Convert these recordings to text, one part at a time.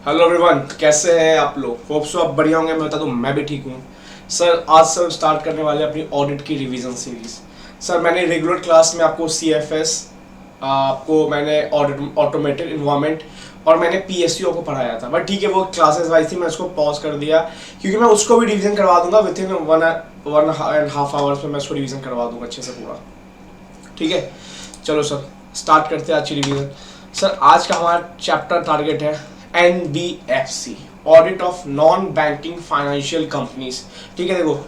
Hello everyone, कैसे हैं आप लोग? होप सो आप बढ़िया होंगे। मैं बता दूं, मैं भी ठीक हूँ। सर आज से हम स्टार्ट करने वाले हैं अपनी ऑडिट की रिवीजन सीरीज। सर मैंने रेगुलर क्लास में आपको CFS, आपको मैंने ऑडिट ऑटोमेटेड इन्वायरमेंट और मैंने PSU को पढ़ाया था, बट ठीक है वो क्लासेस वाइज थी, मैं उसको पॉज कर दिया क्योंकि मैं उसको भी रिवीजन करवा दूंगा विद इन 1.5 आवर्स में। मैं उसको रिवीजन करवा दूंगा अच्छे से पूरा। ठीक है, चलो सर स्टार्ट करते हैं आज की रिवीजन। सर आज का हमारा चैप्टर टारगेट है NBFC, audit of non banking financial companies. ठीक है, देखो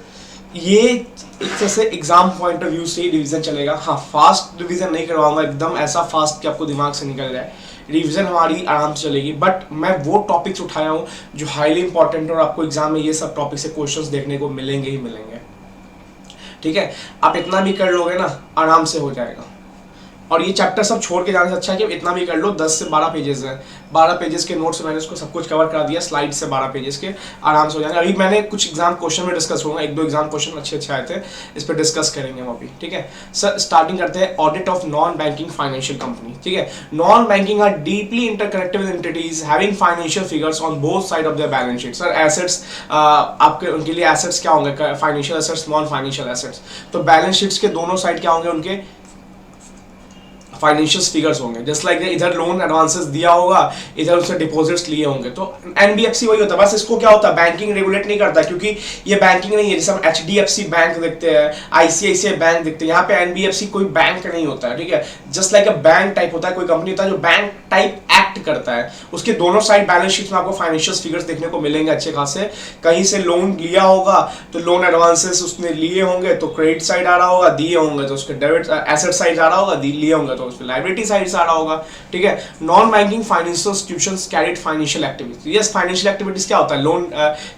ये एक तरह से एग्जाम पॉइंट ऑफ व्यू से रिवीजन चलेगा। हाँ, फास्ट रिवीजन नहीं करवाऊंगा, एकदम ऐसा फास्ट कि आपको दिमाग से निकल जाए। रिवीजन हमारी आराम से चलेगी, बट मैं वो टॉपिक्स उठाया हूँ जो हाईली इंपॉर्टेंट और आपको एग्जाम में ये सब टॉपिक से क्वेश्चंस देखने को मिलेंगे ही मिलेंगे। ठीक है, आप इतना भी कर लोगे ना, आराम से हो जाएगा। और ये चैप्टर सब छोड़ के जाने से अच्छा है कि इतना भी कर लो। 10 से 12 पेजेस हैं, 12 पेजेस के नोट्स मैंने उसको सब कुछ कवर करा दिया, स्लाइड से 12 पेजेस के आराम से हो जाएंगे। अभी मैंने कुछ एग्जाम क्वेश्चन में डिस्कस होगा, एक दो एग्जाम क्वेश्चन अच्छे आए थे, इस पर डिस्कस करेंगे हम अभी। ठीक है सर, स्टार्टिंग करते हैं audit of non banking financial company. ठीक है, non banking are deeply interconnected with entities having financial figures on both side of their balance sheet. Sir assets, आपके उनके लिए एसेट्स क्या होंगे? Financial assets, non financial assets. तो balance sheets के दोनों साइड क्या होंगे? उनके फाइनेंशियल फिगर्स होंगे। जस्ट लाइक इधर लोन एडवांसेस दिया होगा, इधर उससे डिपॉजिट्स लिए होंगे। तो NBFC वही होता है, बस इसको क्या होता है, बैंकिंग रेगुलेट नहीं करता क्योंकि ये बैंकिंग नहीं है। जैसे हम HDFC बैंक देखते हैं, ICICI बैंक देखते हैं, यहाँ पे NBFC कोई बैंक नहीं होता है। ठीक है, just like a bank type होता है, कोई कंपनी होता है जो बैंक टाइप एक्ट करता है। उसके दोनों साइड बैलेंस शीट में आपको फाइनेंशियल फिगर्स देखने को मिलेंगे अच्छे खासे। कहीं से लोन लिया होगा तो लोन एडवांसेस उसने लिए होंगे तो क्रेडिट साइड आ रहा होगा, दिए होंगे तो उसके डेबिट एसेट साइड आ रहा होगा, लिए होंगे तो उसके लायबिलिटी साइड से आ रहा होगा। ठीक है, non banking financial institutions carried financial activities. Yes, financial activities क्या होता है? लोन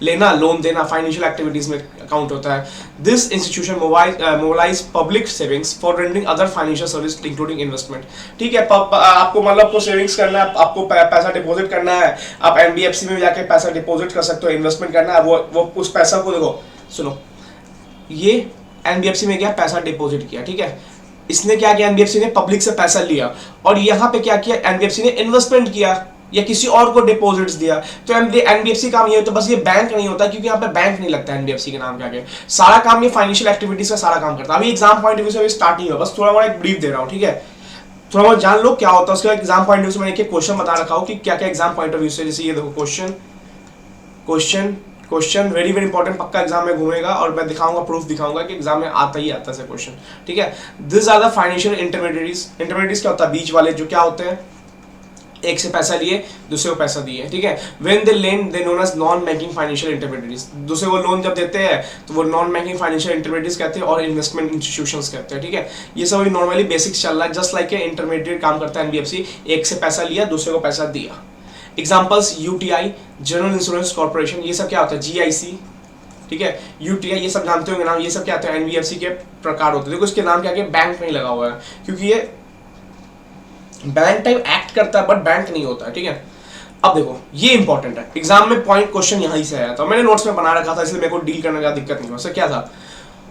लेना, लोन देना, फाइनेंशियल एक्टिविटीज में अकाउंट होता है। This institution mobilise public savings for rendering other financial service including investment. ठीक है, आपको मतलब आपको सेविंग्स करना है, आपको पैसा डिपॉजिट करना है, आप NBFC में जाके पैसा डिपॉजिट कर सकते हो, इन्वेस्टमेंट करना है। वो उस पैसा को देखो, सुनो, ये NBFC में गया, पैसा डिपॉजिट किया। ठीक है, इसने क्या किया? NBFC ने पब्लिक से पैसा लिया और यहाँ पे क्या किया? NBFC ने इन्वेस्टमेंट किया या किसी और को डिपॉजिट्स दिया। तो NBFC काम ये होता है, बस ये बैंक नहीं होता क्योंकि यहाँ पे बैंक नहीं लगता NBFC के नाम के आगे। सारा काम ये फाइनेंशियल एक्टिविटीज का सारा काम करता है। अभी एग्जाम पॉइंट ऑफ व्यू से स्टार्ट नहीं हुआ, बस थोड़ा मोड़ा एक ब्रीफ दे रहा हूँ। ठीक है, थोड़ा बहुत जान लो क्या होता है। उसके बाद एग्जाम पॉइंट ऑफ व्यू से मैंने एक क्वेश्चन बता रखा हूँ कि क्या क्या एग्जाम पॉइंट ऑफ व्यू से। जैसे ये देखो, क्वेश्चन वेरी वेरी इंपॉर्टेंट, पक्का एग्जाम में घूमेगा और मैं दिखाऊंगा, प्रूफ दिखाऊंगा कि एग्जाम में आता ही आता है क्वेश्चन। ठीक है, this are the financial intermediaries. Intermediaries क्या होता है? बीच वाले, जो क्या होते हैं, एक से पैसा लिए, दूसरे को पैसा दिए। ठीक है, when they lend they known as non banking financial intermediaries. दूसरे को लोन जब देते हैं तो वो नॉन बैंकिंग फाइनेंशियल इंटरमीडिएटरीज कहते हैं और इन्वेस्टमेंट इंस्टीट्यूशंस कहते हैं। ठीक है, ये सब अभी नॉर्मली बेसिक्स चल रहा है। जस्ट लाइक इंटरमीडिएट काम करता है NBFC, एक से पैसा लिया, दूसरे को पैसा दिया। Examples UTI, general insurance corporation, ये सब क्या होता है? GIC। ठीक है, UTI ये सब जानते होंगे नाम। ये सब क्या होता है? NBFC के प्रकार होते हैं। देखो इसके नाम क्या है, बैंक नहीं लगा हुआ है क्योंकि ये बैंक टाइप एक्ट करता है बट बैंक नहीं होता है। ठीक है, अब देखो ये इंपॉर्टेंट है, एग्जाम में पॉइंट क्वेश्चन यहीं से आया था, मैंने नोट्स में बना रखा था इसलिए मेरे को डील करने का दिक्कत नहीं हुआ। सर क्या था?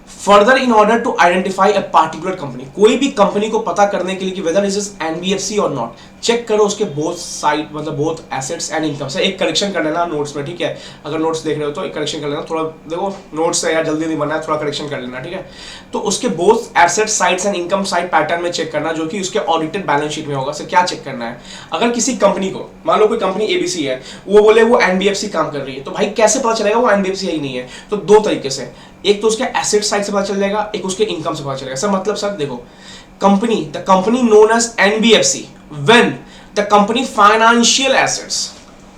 Further in order to identify a particular company, कोई भी कंपनी को पता करने के लिए कि वेदर इज इज NBFC और नॉट, चेक करो उसके बोथ साइड, मतलब बोथ एसेट्स एंड इनकम। से एक करेक्शन कर लेना नोट्स में। ठीक है, अगर नोट्स देख रहे हो तो एक करेक्शन कर लेना, थोड़ा देखो नोट्स से यार जल्दी नहीं बनना है, थोड़ा करेक्शन कर लेना। ठीक है, तो उसके both asset sides and income side pattern में चेक करना, जो कि उसके ऑडिटेड बैलेंस शीट में होगा। सर क्या चेक करना है? अगर किसी कंपनी को, मान लो कोई कंपनी ABC है, वो बोले वो NBFC काम कर रही है, तो भाई कैसे पता चलेगा वो NBFC ही नहीं है? तो दो तरीके से, एक तो उसके एसेट साइड से पता चल जाएगा, एक उसके इनकम से पता चलेगा। सर मतलब सर देखो, the company known as NBFC when the company financial assets,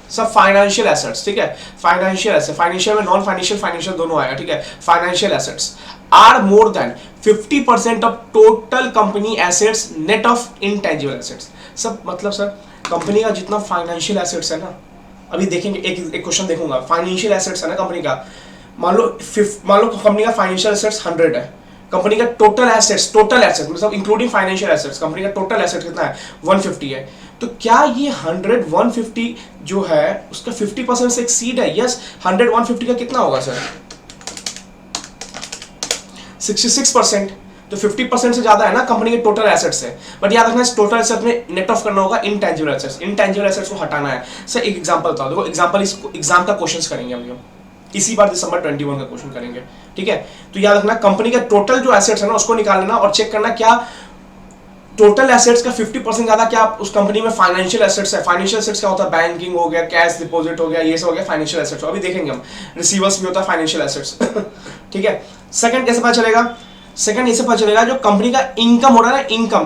सब फाइनेंशियल एसेट्स। ठीक है, फाइनेंशियल एसेट, फाइनेंशियल में नॉन फाइनेंशियल, फाइनेंशियल दोनों आएगा। ठीक है, financial assets are more than 50% of total company assets net of intangible assets. सब मतलब सर कंपनी का जितना फाइनेंशियल एसेट्स है ना, अभी देखेंगे एक क्वेश्चन देखूंगा, फाइनेंशियल एसेट्स है ना कंपनी का, मान लो कंपनी का फाइनेंशियल एसेट्स 100 है, कंपनी का टोटल एसेट्स मतलब इंक्लूडिंग फाइनेंशियल एसेट्स, कंपनी का टोटल एसेट कितना है? 150 है। तो क्या ये 100 150 जो है उसका 50% से एक्सीड है? यस, 100 150 का कितना होगा सर? 66%। तो 50% से ज्यादा है ना कंपनी के टोटल एसेट से। बट याद रखना इस टोटल एसेट में नेट ऑफ करना होगा इनटेंजिबल एसेट्स, इनटेंजिबल एसेट्स को हटाना है। सर एक एग्जांपल बताओ, देखो एग्जांपल इस एग्जाम का क्वेश्चंस करेंगे हम इसी बार दिसंबर 21 का क्वेश्चन करेंगे, ठीक है। तो याद रखना कंपनी का टोटल जो एसेट्स है ना उसको निकाल लेना और चेक करना क्या टोटल एसेट्स का 50% ज्यादा क्या उस कंपनी में फाइनेंशियल एसेट्स है। फाइनेंशियल एसेट्स क्या होता है, बैंकिंग हो गया, कैश डिपॉजिट हो गया, ये सब हो गया फाइनेंशियल एसेट्स। अभी देखेंगे हम रिसीवर्स भी होता है फाइनेंशियल एसेट्स ठीक है। सेकंड कैसे पता चलेगा, सेकंड इससे पता चलेगा जो कंपनी का इनकम हो रहा है ना,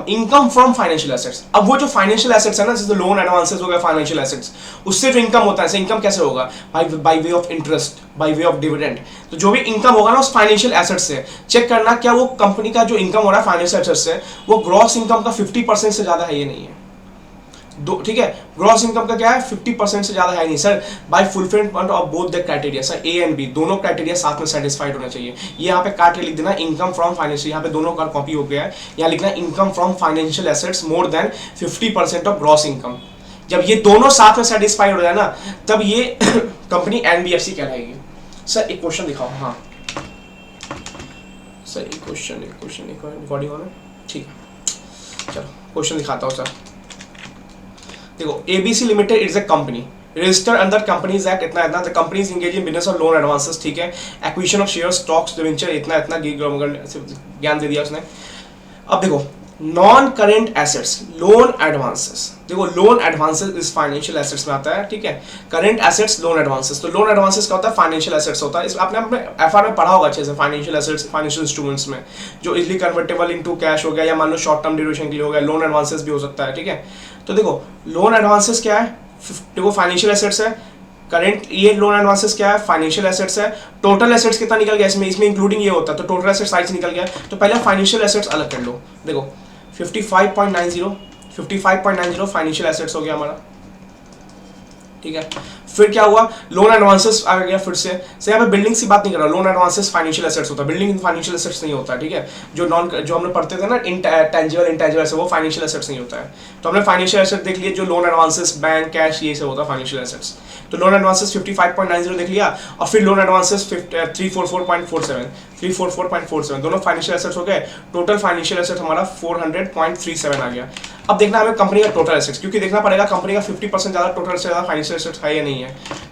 इनकम फ्रॉम फाइनेंशियल एसेट्स। अब वो जो फाइनेंशियल एसेट्स है ना, जैसे लोन एडवांसेस हो गया फाइनेंशियल एसेट्स, उससे जो इनकम होता है, इनकम कैसे होगा, by way of interest, by way of dividend. तो जो भी इनकम होगा ना उस फाइनेंशियल एसेट्स से चेक करना क्या वो कंपनी का जो इनकम हो रहा है फाइनेंशियल एसेट्स से वो ग्रॉस इनकम का 50% से ज्यादा है, ये नहीं है दो, ठीक है। ग्रॉस इनकम का क्या है 50% से ज्यादा है नहीं sir, by fulfilment of both the criteria. Sir A and B दोनों क्राइटेरिया साथ में सेटिस्फाइड होना चाहिए। ये यहाँ पे काट के लिख देना इनकम फ्रॉम फाइनेंशियल, यहाँ पे दोनों का कॉपी हो गया है, यहाँ लिखना income from financial assets more than 50% of gross income. जब ये दोनों साथ में सेटिस्फाइड हो जाए ना तब ये कंपनी एनबीएफसी कहलाएगी। सर एक क्वेश्चन दिखाओ, हाँ सर एक क्वेश्चन रिकॉर्डिंग हो रहा है, ठीक है चलो क्वेश्चन दिखाता हूँ सर। देखो ABC limited is a company registered under companies act इतना इतना, the companies engage in business और लोन एडवांसेस, ठीक है। Acquisition of share stocks debenture इतना इतना ज्ञान दे दिया उसने। अब देखो non current assets loan advances, देखो लोन एडवांसेस इस फाइनेंशियल एसेट्स में आता है, ठीक है। करेंट एसेट्स लोन एडवांसेस, तो लोन एडवांसेस क्या होता है फाइनेंशियल एसेट्स होता है। इस आपने अपने एफआर में पढ़ा होगा अच्छे से, फाइनेंशियल एसेट्स फाइनेंशियल इंस्ट्रूमेंट्स में जो इजीली कन्वर्टेबल इनटू कैश हो गया या मान लो शॉर्ट टर्म ड्यूरेशन के लिए हो गया, लोन एडवांसेस भी हो सकता है, ठीक है। तो देखो लोन एडवांसेस क्या है, देखो फाइनेंशियल एसेट्स है, करेंट ये लोन एडवांसेस क्या है फाइनेंशियल एसेट्स है। टोटल एसेट्स कितना निकल गया इसमें इंक्लूडिंग ये होता है, तो टोटल एसेट्स साइज निकल गया। तो पहले फाइनेंशियल एसेट्स अलग कर लो, देखो 55.90 फाइनेंशियल एसेट्स हो गया हमारा, ठीक है। फिर क्या हुआ लोन एडवांसेस आ गया फिर से यहाँ पे बिल्डिंग की बात नहीं कर रहा, लोन एडवांसेस फाइनेंशियल एसेट्स होता है, बिल्डिंग फाइनेंशियल एसेट्स नहीं होता है, ठीक है। जो हमने पढ़ते थे ना टेंजिबल इंटेंजिबल वो फाइनेंशियल एसेट्स नहीं होता है। तो हमने फाइनेंशियल एसेट देख लिया, जो लोन एडवांसेस बैंक कैश ये सब होता है फाइनेंशियल एसेट्स। तो लोन एडवांसेस 55.90 देख लिया और फिर लोन एडवांसेस 344.47 दोनों फाइनेंशियल एसेट्स हो गए। टोटल फाइनेंशियल एसेट हमारा 400.37 आ गया। अब देखना हमें कंपनी का टोटल एसेट्स, क्योंकि देखना पड़ेगा कंपनी का 50% ज्यादा टोटल से ज्यादा फाइनेंशियल एसेट्स है या नहीं है।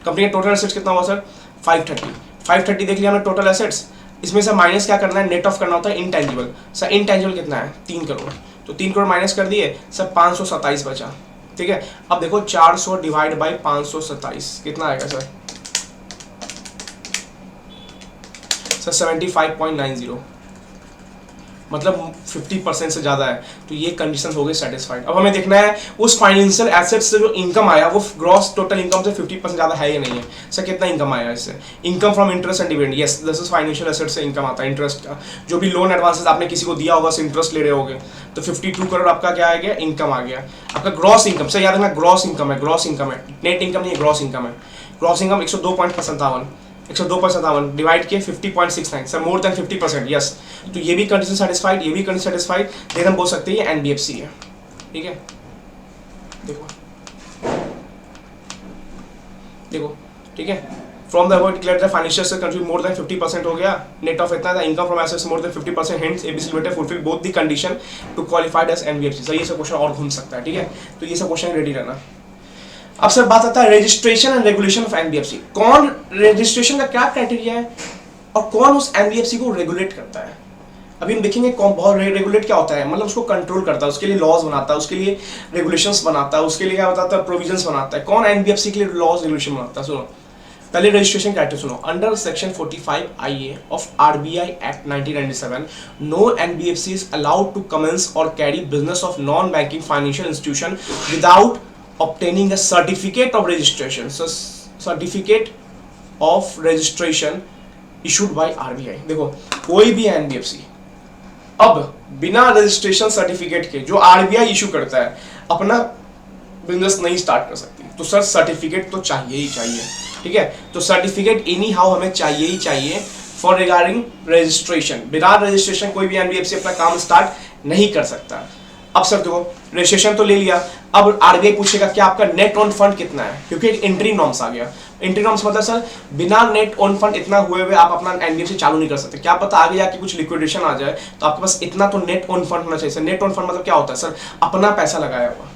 कंपनी का टोटल एसेट्स कितना हुआ सर 530 देख लिया हमने टोटल एसेट्स। इसमें से माइनस क्या करना है, नेट ऑफ करना होता है इंटेंजिबल। सर इंटेंजिबल कितना है 3 करोड़, तो 3 करोड़ माइनस कर दिए सर 527 बचा, ठीक है। अब देखो 400 डिवाइड बाई 527 कितना आएगा सर 75.90, मतलब 50% से ज्यादा है। तो ये कंडीशन हो गई सेटिस्फाइड। अब हमें देखना है उस फाइनेंशियल एसेट्स से जो इनकम आया वो ग्रॉस टोटल इनकम से 50% ज्यादा है या नहीं है। सर कितना इनकम आया इससे, income from interest and dividend, yes this is financial asset से इनकम आता है इंटरेस्ट का। जो भी लोन एडवांसेस आपने किसी को दिया होगा इंटरेस्ट ले रहे होगे, तो 52 करोड़ आपका क्या आ गया इनकम आ गया, आपका ग्रॉस इनकम। सर याद रखना ग्रॉस इनकम है, ग्रॉस इनकम है, नेट इनकम नहीं है, ग्रॉस इनकम है। ग्रॉस इनकम 102.57 डिवाइड किए 50.69, सर मोर देन 50%, यस। तो ये भी कंडीशन सेटिस्फाइड, ये भी कंडीशन सेटिस्फाइड, देन हम बोल सकते हैं ये एनबीएफसी है, ठीक है। देखो ठीक है, from the above declared the financial asset contribute more than 50% हो गया, नेट ऑफ इतना था, income from assets more than 50%, hence ABC limited fulfil both the condition to qualified as NBFC. Sir ये सब क्वेश्चन और घूम सकता है, ठीक है। तो ये सब क्वेश्चन रेडी रहना। अब सर बात आता है registration and regulation of NBFC. कौन रजिस्ट्रेशन का क्या क्राइटेरिया है और कौन उस एनबीएफसी को रेगुलेट करता है। अभी हम देखेंगे कौन बहुत रेगुलेट क्या होता है, मतलब उसको कंट्रोल करता है, उसके लिए लॉज बनाता है, उसके लिए रेगुलेशंस बनाता है, उसके लिए क्या बताता है प्रोविजंस बनाता है। कौन एनबीएफसी के लिए लॉज रेगुलेशन बनाता है, सुनो पहले रजिस्ट्रेशन क्राइटेरिया सुनो। Under section 45 IA of RBI act 1997 no NBFC is allowed to commence और carry business of non banking financial institution without obtaining a certificate of registration. So certificate of registration issued by RBI। देखो कोई भी NBFC अब बिना registration certificate के जो RBI issue करता है अपना बिजनेस नहीं स्टार्ट कर सकती। तो सर सर्टिफिकेट तो चाहिए ही चाहिए, ठीक है। तो सर्टिफिकेट एनी हाउ हमें चाहिए ही चाहिए फॉर रिगार्डिंग रजिस्ट्रेशन। बिना रजिस्ट्रेशन कोई भी एनबीएफसी अपना काम स्टार्ट नहीं कर सकता। अब सर देखो रजिस्ट्रेशन तो ले लिया, अब आरबीआई पूछेगा कि आपका नेट ऑन फंड कितना है, क्योंकि एक एंट्री नॉर्म्स आ गया। एंट्री नॉर्म्स मतलब सर बिना नेट ओन फंड इतना हुए हुए आप अपना एनबीएफसी चालू नहीं कर सकते। क्या पता आगे जाके कुछ लिक्विडेशन आ जाए तो आपके पास इतना तो नेट ओन फंड होना चाहिए सर। नेट ओन फंड मतलब क्या होता है सर, अपना पैसा लगाया हुआ।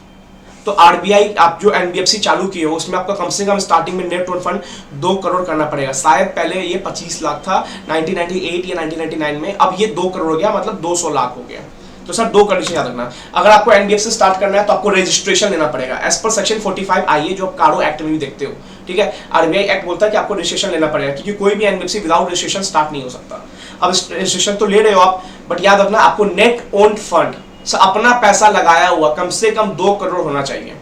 तो आरबीआई आप जो एनबीएफसी चालू किए हो उसमें आपका कम से कम स्टार्टिंग में नेट ओन फंड 2 करोड़ करना पड़ेगा। शायद पहले ये 25 लाख था 1998 या 1999 में, अब ये 2 करोड़ हो गया, मतलब 200 लाख हो गया। तो सर 2 कंडीशन याद रखना, अगर आपको एनबीएफसी स्टार्ट करना है तो आपको रजिस्ट्रेशन लेना पड़ेगा एज पर सेक्शन 45 आईए जो आप कारो एक्ट में भी देखते हो, ठीक है। आरबीआई एक्ट बोलता है कि आपको रजिस्ट्रेशन लेना पड़ेगा, क्योंकि कोई भी एनबीएफसी विदाउट रजिस्ट्रेशन स्टार्ट नहीं हो सकता। अब रजिस्ट्रेशन तो ले रहे हो आप, बट याद रखना आपको नेट ओन फंड, अपना पैसा लगाया हुआ कम से कम 2 करोड़ होना चाहिए,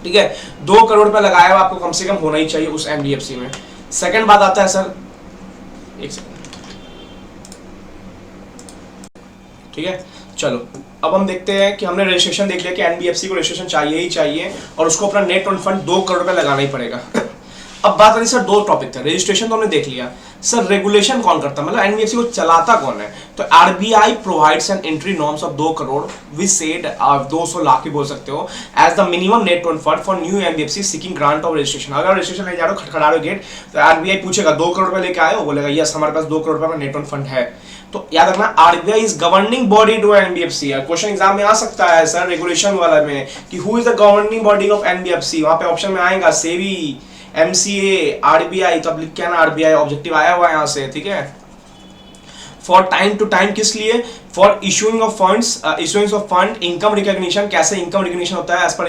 ठीक है। 2 करोड़ रुपए लगाया हुआ आपको कम से कम होना ही चाहिए उस एनबीएफसी में। सेकंड बात आता है सर, एक सेकंड, ठीक है। चलो अब हम देखते हैं कि हमने रजिस्ट्रेशन देख लिया कि एनबीएफसी को रजिस्ट्रेशन चाहिए ही चाहिए और उसको अपना नेट ओन फंड 2 करोड़ रुपए लगाना ही पड़ेगा। अब बात आती सर 2 टॉपिक थे, रजिस्ट्रेशन तो हमने देख लिया, सर रेगुलेशन कौन करता है, मतलब एनबीएफसी को चलाता कौन है। तो RBI provides an entry norms of 2 crore we said 200 lakh ही बोल सकते हो as the minimum net own fund for new NBFC seeking grant of registration. अगर रजिस्ट्रेशन ले जा रहे हो, खटखटा रहे हो गेट, तो आरबीआई पूछेगा 2 करोड़ रुपए लेके आए हो, बोलेगा यस हमारे पास 2 करोड़ रुपए का नेट ओन फंड है। तो याद रखना RBI is governing body to NBFC. Question exam में आ सकता है सर रेगुलेशन वाला में कि who is the governing body of NBFC, वहां पे ऑप्शन में आएगा सेबी, एमसीए, आरबीआई, तो अब लिख के आना आरबीआई, ऑब्जेक्टिव आया हुआ है यहां से, ठीक है। फॉर टाइम टू टाइम, किस लिए, for issuing of funds, issuing of fund, income recognition, कैसे इनकम रिकॉग्निशन होता है एज पर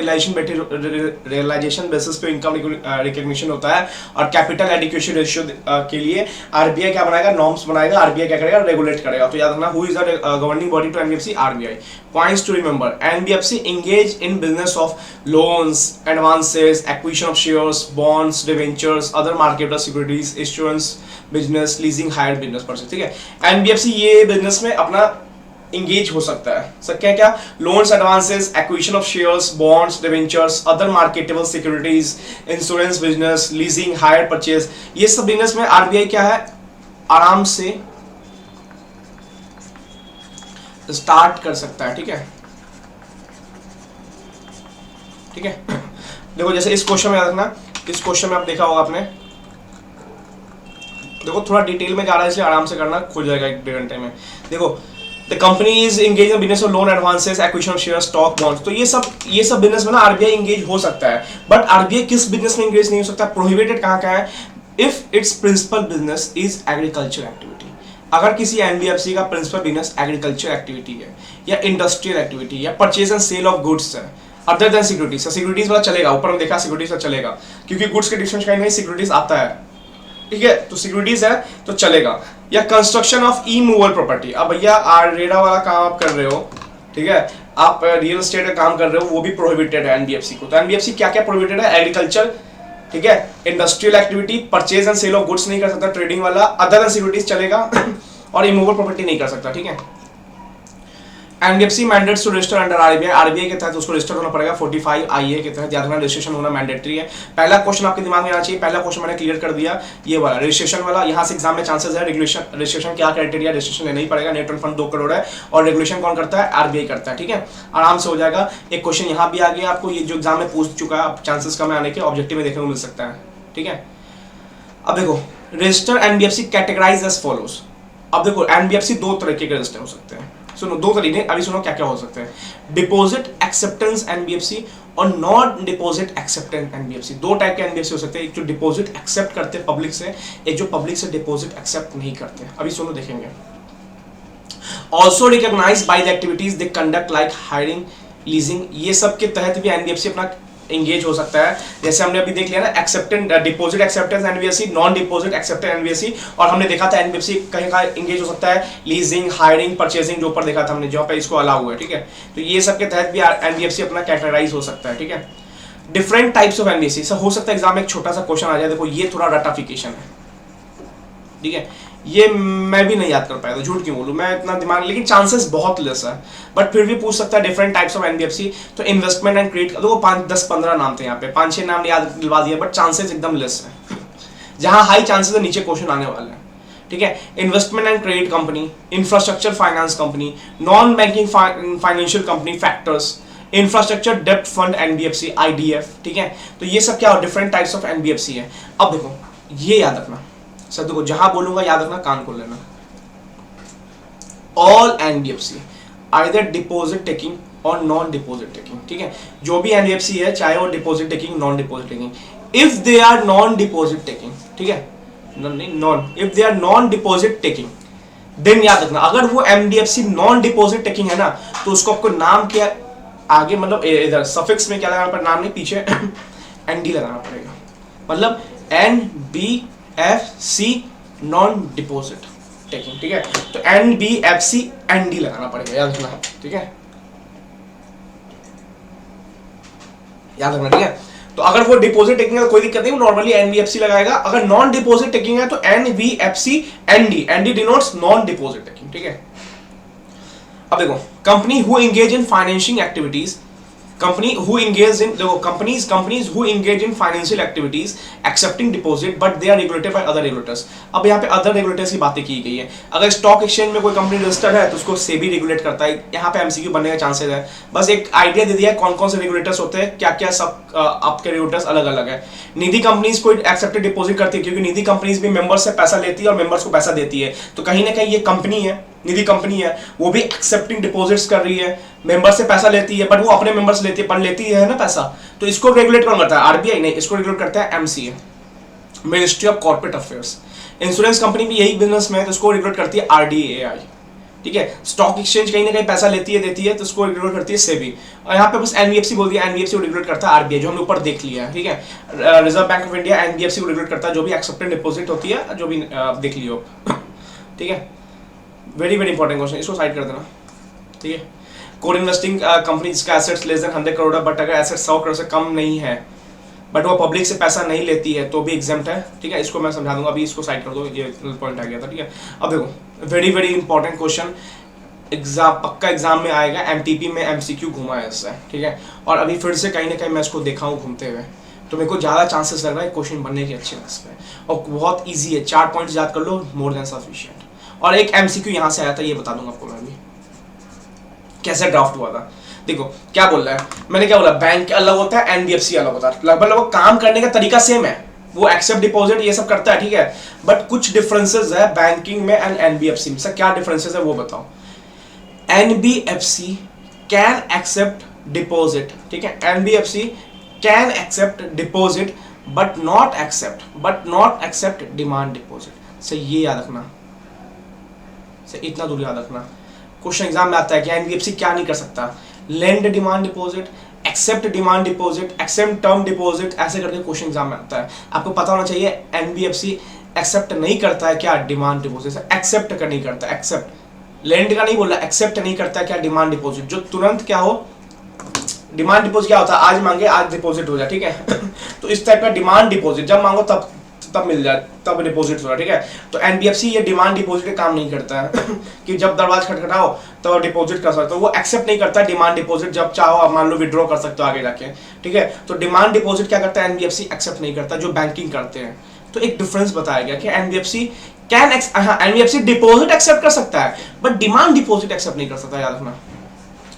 रियलाइजेशन बेसिस पे इनकम रिकॉग्निशन होता है, और कैपिटल एडिक्वेशन रेशियो के लिए आरबीआई क्या बनाएगा, नॉर्म्स बनाएगा, आरबीआई क्या करेगा, रेगुलेट करेगा। तो याद रखना who is the governing body to NBFC, RBI. Points to remember, NBFC engage in business of loans, advances, acquisition of shares, bonds, debentures, other marketable securities, issuance business, leasing, hired business person, ठीक है। NBFC ये business में अपना engage हो सकता है sir, क्या क्या, loans, advances, acquisition of shares, bonds, debentures, other marketable securities, insurance business, leasing, hire purchase, ये सब बिजनेस में आरबीआई क्या है आराम से स्टार्ट कर सकता है, ठीक है, ठीक है। देखो जैसे इस क्वेश्चन में याद रखना, इस क्वेश्चन में आप देखा होगा आपने, देखो थोड़ा डिटेल में जा रहा है इसलिए आराम से करना, खुल जाएगा 1-1.5 घंटे में। देखो the company is engage in business of loan, advances, acquisition of share, stock, bonds, तो ये सब बिजनेस में ना आरबीआई इंगेज हो सकता है। बट आरबीआई किस बिजनेस में इंगेज नहीं हो सकता, प्रोहिबिटेड कहाँ का है, if its principal business is agriculture activity. अगर किसी एनबीएफसी का प्रिंसिपल बिजनेस एग्रीकल्चर एक्टिविटी है या इंडस्ट्रियल एक्टिविटी या purchase and sale of goods है अदर देन सिक्योरिटीज, सिक्योरिटीज वाला चलेगा, ऊपर हम देखा सिक्योरिटीज वाला चलेगा क्योंकि गुड्स के डिफरेंस काइंड में सिक्योरिटीज आता है, ठीक है, तो सिक्योरिटीज है तो चलेगा। या construction of E movable property, अब भैया रेडा वाला काम आप कर रहे हो, ठीक है, आप रियल एस्टेट का काम कर रहे हो, वो भी प्रोहिबिटेड है एनबीएफसी को। तो एनबीएफसी क्या क्या प्रोहिबिटेड है, एग्रीकल्चर, ठीक है, industrial activity, purchase and sale of goods नहीं कर सकता, ट्रेडिंग वाला, अदर देन सिक्योरिटीज चलेगा और इमूवेबल प्रॉपर्टी नहीं कर सकता, ठीक है। NBFC mandates to register under RBI, RBI के तहत उसको रजिस्टर होना पड़ेगा 45 आईए के तहत, याद रखना रजिस्ट्रेशन होना मैंडेटरी है। पहला क्वेश्चन आपके दिमाग में आना चाहिए, पहला क्वेश्चन मैंने क्लियर कर दिया, ये वाला रजिस्ट्रेशन वाला, यहाँ से एग्जाम में चांसेस है, रेगुलेशन रजिस्ट्रेशन क्या क्राइटेरिया, रजिस्ट्रेशन लेना ही पड़ेगा, नेट ओन फंड 2 करोड़ है और रेगुलेशन कौन करता है, आरबीआई करता है, ठीक है, आराम से हो जाएगा। एक क्वेश्चन यहाँ भी आ गया आपको, ये जो एग्जाम में पूछ चुका है, चांसेस कम आने के, ऑब्जेक्टिव में देखने को मिल सकता है, ठीक है। अब देखो register NBFC categorise as follows. अब देखो एनबीएफसी 2 तरीके के रजिस्टर हो सकते हैं, सुनो 2 तरीके, अभी सुनो क्या क्या हो सकते हैं, डिपॉजिट एक्सेप्टेंस एनबीएफसी और non deposit acceptance NBFC. 2 type के एनबीएफसी हो सकते हैं, एक जो डिपॉजिट एक्सेप्ट करते हैं पब्लिक से, एक जो पब्लिक से डिपॉजिट एक्सेप्ट नहीं करते। अभी सुनो देखेंगे। Also recognised by the activities they conduct like hiring, leasing, ये सब के तहत भी एनबीएफसी अपना इंगेज हो सकता है। जैसे हमने अभी देख लिया ना, acceptance, deposit acceptance NBFC, non deposit acceptance NBFC, और हमने देखा था एनबीएफसी कहीं का इंगेज हो सकता है, लीजिंग, हायरिंग, परचेजिंग, जो ऊपर देखा था हमने, जहाँ पे इसको अलाउ हुआ है, ठीक है। तो ये सब के तहत भी एनबीएफसी अपना कैटेगराइज हो सकता है, ठीक है। Different types of NBFC, sir हो सकता है एग्जाम में एक छोटा सा क्वेश्चन आ जाए, देखो ये थोड़ा रटाफिकेशन है, ठीक है, ये मैं भी नहीं याद कर पाया था, झूठ क्यों बोलूं, मैं इतना दिमाग, लेकिन चांसेस बहुत लेस है, बट फिर भी पूछ सकता है डिफरेंट टाइप्स ऑफ एनबीएफसी। तो इन्वेस्टमेंट एंड क्रेडिट, देखो 5-10-15 नाम थे यहाँ पे, 5-6 नाम याद दिलवा दिया, बट चांसेस एकदम लेस है, जहां हाई चांसेस है नीचे क्वेश्चन आने वाले हैं, ठीक है। Investment and credit company, infrastructure finance company, non banking financial company, factors, infrastructure डेप्ट फंड एनबीएफसी, आईडीएफ, ठीक है। तो ये सब क्या डिफरेंट टाइप्स ऑफ एनबीएफसी है। अब देखो ये याद रखना सब, देखो जहां बोलूंगा याद रखना, कान खोल लेना। All NBFC either deposit taking और नॉन डिपॉजिट टेकिंग, ठीक है। जो भी एनबीएफसी है चाहे वो deposit taking non deposit taking, if they are non deposit taking, ठीक है, non, if they are non deposit taking, then याद रखना अगर वो एनबीएफसी नॉन डिपॉजिट टेकिंग है ना, तो उसको आपको नाम क्या आगे, मतलब इधर सफिक्स में क्या लगाना पड़ेगा, नाम नहीं पीछे एनडी लगाना पड़ेगा, मतलब एनबीएफसी नॉन डिपॉजिट टेकिंग, ठीक है। तो एनबीएफसी एनडी लगाना पड़ेगा, याद रखना, ठीक है, याद रखना, ठीक है। तो अगर वो डिपॉजिट टेकिंग है तो कोई दिक्कत नहीं, वो नॉर्मली एनबीएफसी लगाएगा। अगर नॉन डिपॉजिट टेकिंग है तो NBFC ND, ND denotes non deposit taking, ठीक है। अब देखो company who engage in financing activities, company who engage in, देखो companies who engage in financial activities accepting deposit but they are regulated by other regulators. अब यहाँ पे other regulators की बातें की गई है। अगर स्टॉक एक्सचेंज में कोई कंपनी रजिस्टर्ड है तो उसको सेबी रेगुलेट करता है। यहाँ पे एमसीक्यू बनने का चांसेस है, बस एक आइडिया दे दिया है कौन कौन से रेगुलेटर्स होते हैं, क्या क्या सब आपके रेगुलेटर्स अलग अलग है। निधि कंपनीज को एक्सेप्टेड डिपॉजिट करती है, क्योंकि निधि कंपनीज भी मेंबर्स से पैसा लेती है और मेंबर्स को पैसा देती है, तो कहीं ना कहीं ये कंपनी है, निधि कंपनी है, वो भी एक्सेप्टिंग डिपॉजिट्स कर रही है, मेंबर से पैसा लेती है, बट वो अपने मेंबर से लेती है ना पैसा, तो इसको रेगुलेट कौन करता है, आरबीआई नहीं, इसको रेगुलेट करता है MCA, ministry of corporate affairs. Insurance company भी यही बिजनेस में है तो इसको रेगुलेट करती है आरडीएआई, ठीक है। स्टॉक एक्सचेंज कहीं ना कहीं पैसा लेती है देती है, तो इसको रेगुलेट करती है सेबी। और यहाँ पे बस एनबीएफसी बोल दिया, एनबीएफसी को रेगुलेट करता है आरबीआई, जो हमने ऊपर देख लिया है, ठीक है। Reserve bank of India NBFC को रेगुलेट करता है, जो भी एक्सेप्टेड डिपॉजिट होती है, जो भी देख लियो, ठीक है। वेरी वेरी इंपॉर्टेंट क्वेश्चन, इसको साइड कर देना, ठीक है। कोर इन्वेस्टिंग कंपनीज का assets less than 100 crore, but अगर एसेट 100 करोड़ से कम नहीं है, बट वो पब्लिक से पैसा नहीं लेती है, तो भी एग्जाम्प्ट है, ठीक है। इसको मैं समझा दूंगा, अभी इसको साइड कर दो, ये पॉइंट आ गया था, ठीक है। अब देखो very very important question, exam पक्का एग्जाम में आएगा, एमटीपी में एमसीक्यू घुमा है इससे, ठीक है। और अभी फिर से कहीं ना कहीं मैं इसको देखा हूँ घूमते हुए, तो मेरे को ज़्यादा चांसेस लग रहा है क्वेश्चन बनने के अच्छे इस पे, और बहुत ईजी है, 4 पॉइंट्स याद कर लो, मोर देन सफिशिएंट। और एक एमसीक्यू यहाँ से आया था, ये बता दूंगा आपको मैं भी कैसे ड्राफ्ट हुआ था। देखो क्या बोल रहा है, मैंने क्या बोला, बैंक अलग होता है, एनबीएफसी अलग होता है, लगभग काम करने का तरीका सेम है, वो एक्सेप्ट डिपॉजिट ये सब करता है, ठीक है, बट कुछ डिफरेंसेस है बैंकिंग में एंड एनबीएफसी में। सर क्या डिफरेंसेस है वो बताओ। एनबीएफसी कैन एक्सेप्ट डिपॉजिट, ठीक है, NBFC can accept deposit but not accept demand deposit. Sir ये याद रखना, सर इतना दूर याद रखना, क्वेश्चन एग्जाम में आता है कि एनबीएफसी क्या नहीं कर सकता, lend demand deposit, accept demand deposit, accept term deposit, ऐसे करके क्वेश्चन एग्जाम में आता है। आपको पता होना चाहिए एनबीएफसी एक्सेप्ट नहीं करता है क्या डिमांड डिपॉजिट, एक्सेप्ट का नहीं करता, एक्सेप्ट लेंड का नहीं बोला, एक्सेप्ट नहीं करता है क्या डिमांड डिपॉजिट, जो तुरंत क्या हो, डिमांड डिपॉजिट क्या होता है, आज मांगे आज डिपॉजिट हो जाए, ठीक है। तो इस टाइप का डिमांड डिपॉजिट, जब मांगो तब मिल जाए, तब डिपॉजिट हो रहा है, ठीक है। तो एनबीएफसी ये डिमांड डिपॉजिट का काम नहीं करता है कि जब दरवाजा खटखटाओ तो डिपॉजिट कर सकते हो, वो एक्सेप्ट नहीं करता डिमांड डिपॉजिट, जब चाहो आप मान लो विड्रॉ कर सकते हो आगे जाके, ठीक है। तो डिमांड डिपॉजिट क्या करता है, एनबीएफसी एक्सेप्ट नहीं करता, जो बैंकिंग करते हैं। तो एक डिफरेंस बताया गया कि NBFC can NBFC deposit accept कर सकता है बट डिमांड डिपॉजिट एक्सेप्ट नहीं कर सकता, याद रखना।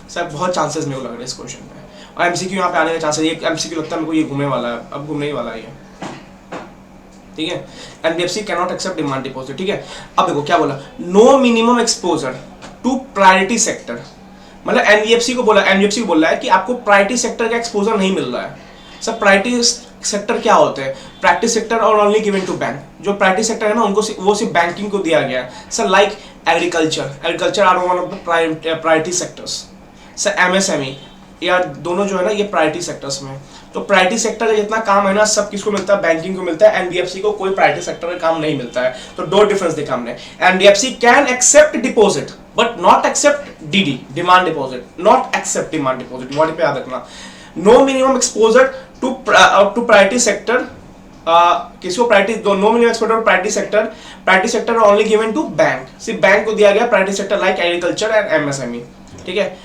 सर बहुत चांसेस मेरे को लग रहा है इस क्वेश्चन में, और एमसीक्यू यहाँ पे आने के चांसेस, ये एमसीक्यू लगता है मेरे को ये घूमने वाला है, अब घूमने ही वाला है ये, ठीक है। NBFC can not accept demand deposit, ठीक है। अब देखो क्या बोला, no minimum exposure to priority sector, मतलब एनबीएफसी को बोला है कि आपको प्रायोरिटी सेक्टर का एक्सपोजर नहीं मिल रहा है। सर प्रायोरिटी सेक्टर क्या होते हैं, प्रायोरिटी सेक्टर और ओनली गिवन टू बैंक, जो प्रायोरिटी सेक्टर है ना उनको वो सिर्फ बैंकिंग को दिया गया है। Sir like agriculture are one of the priority sectors. Sir MSME या दोनों जो है ना ये प्रायोरिटी सेक्टर्स में। तो प्रायोरिटी सेक्टर का जितना काम है ना सब किसको मिलता है, बैंकिंग को मिलता है, एनबीएफसी को कोई प्रायोरिटी सेक्टर का काम नहीं मिलता है। तो दो डिफरेंस देखा हमने, NBFC can accept deposit but not accept DD demand deposit, not accept demand deposit, word पे याद रखना। No minimum exposure to priority sector, किसको priority, no minimum exposure to priority sector only given to bank, सिर्फ bank को दिया गया priority sector like agriculture and MSME, ठीक है।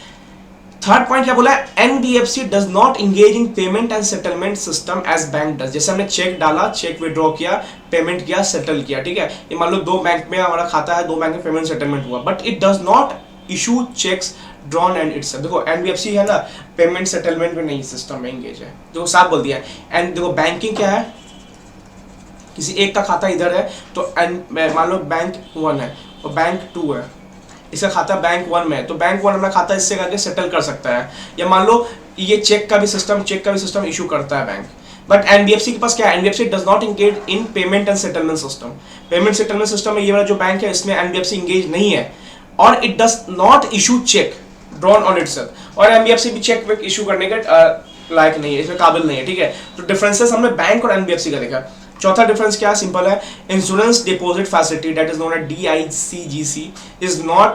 थर्ड पॉइंट क्या बोला है, NBFC does not engage in payment and settlement system as bank does. जैसे हमने चेक डाला, चेक विड्रॉ किया, पेमेंट किया, सेटल किया, ठीक है। ये मान लो दो बैंक में हमारा खाता है, दो बैंक में पेमेंट सेटलमेंट हुआ, but it does not issue cheques drawn and its. देखो एनबीएफसी है ना, पेमेंट सेटलमेंट में नहीं सिस्टम में इंगेज है, जो साफ बोल दिया है। एंड देखो बैंकिंग क्या है, किसी एक का खाता इधर है तो मान लो बैंक 1 है और बैंक 2 है, इसका खाता बैंक 1 में है तो बैंक 1 अपना खाता इससे करके सेटल कर सकता है। या मान लो ये चेक का भी सिस्टम इशू करता है बैंक। बट एनबीएफसी के पास क्या है, NBFC does not engage in payment and settlement system. Payment settlement system में ये वाला जो बैंक है इसमें एनबीएफसी इंगेज नहीं है, और it does not issue check drawn on itself. और एनबीएफसी भी चेक वेक इशू करने का लायक नहीं है, इसमें काबिल नहीं है, ठीक है। तो डिफरेंसेस हमने बैंक और एनबीएफसी का देखा। चौथा डिफरेंस क्या है, सिंपल है, insurance deposit facility that is known as DICGC is not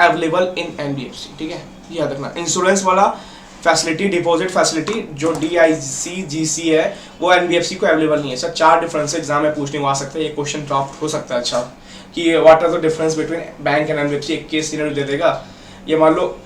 available in NBFC, ठीक है, याद रखना। इंश्योरेंस वाला फैसिलिटी, डिपॉजिट फैसिलिटी जो डीआईसीजीसी है वो एनबीएफसी को अवेलेबल नहीं है। सर 4 डिफरेंस एग्जाम में पूछने को आ सकता है, ये क्वेश्चन ड्राफ्ट हो सकता है अच्छा कि what are the difference between bank and NBFC, एक केस सिनेरियो दे देगा, ये मान लो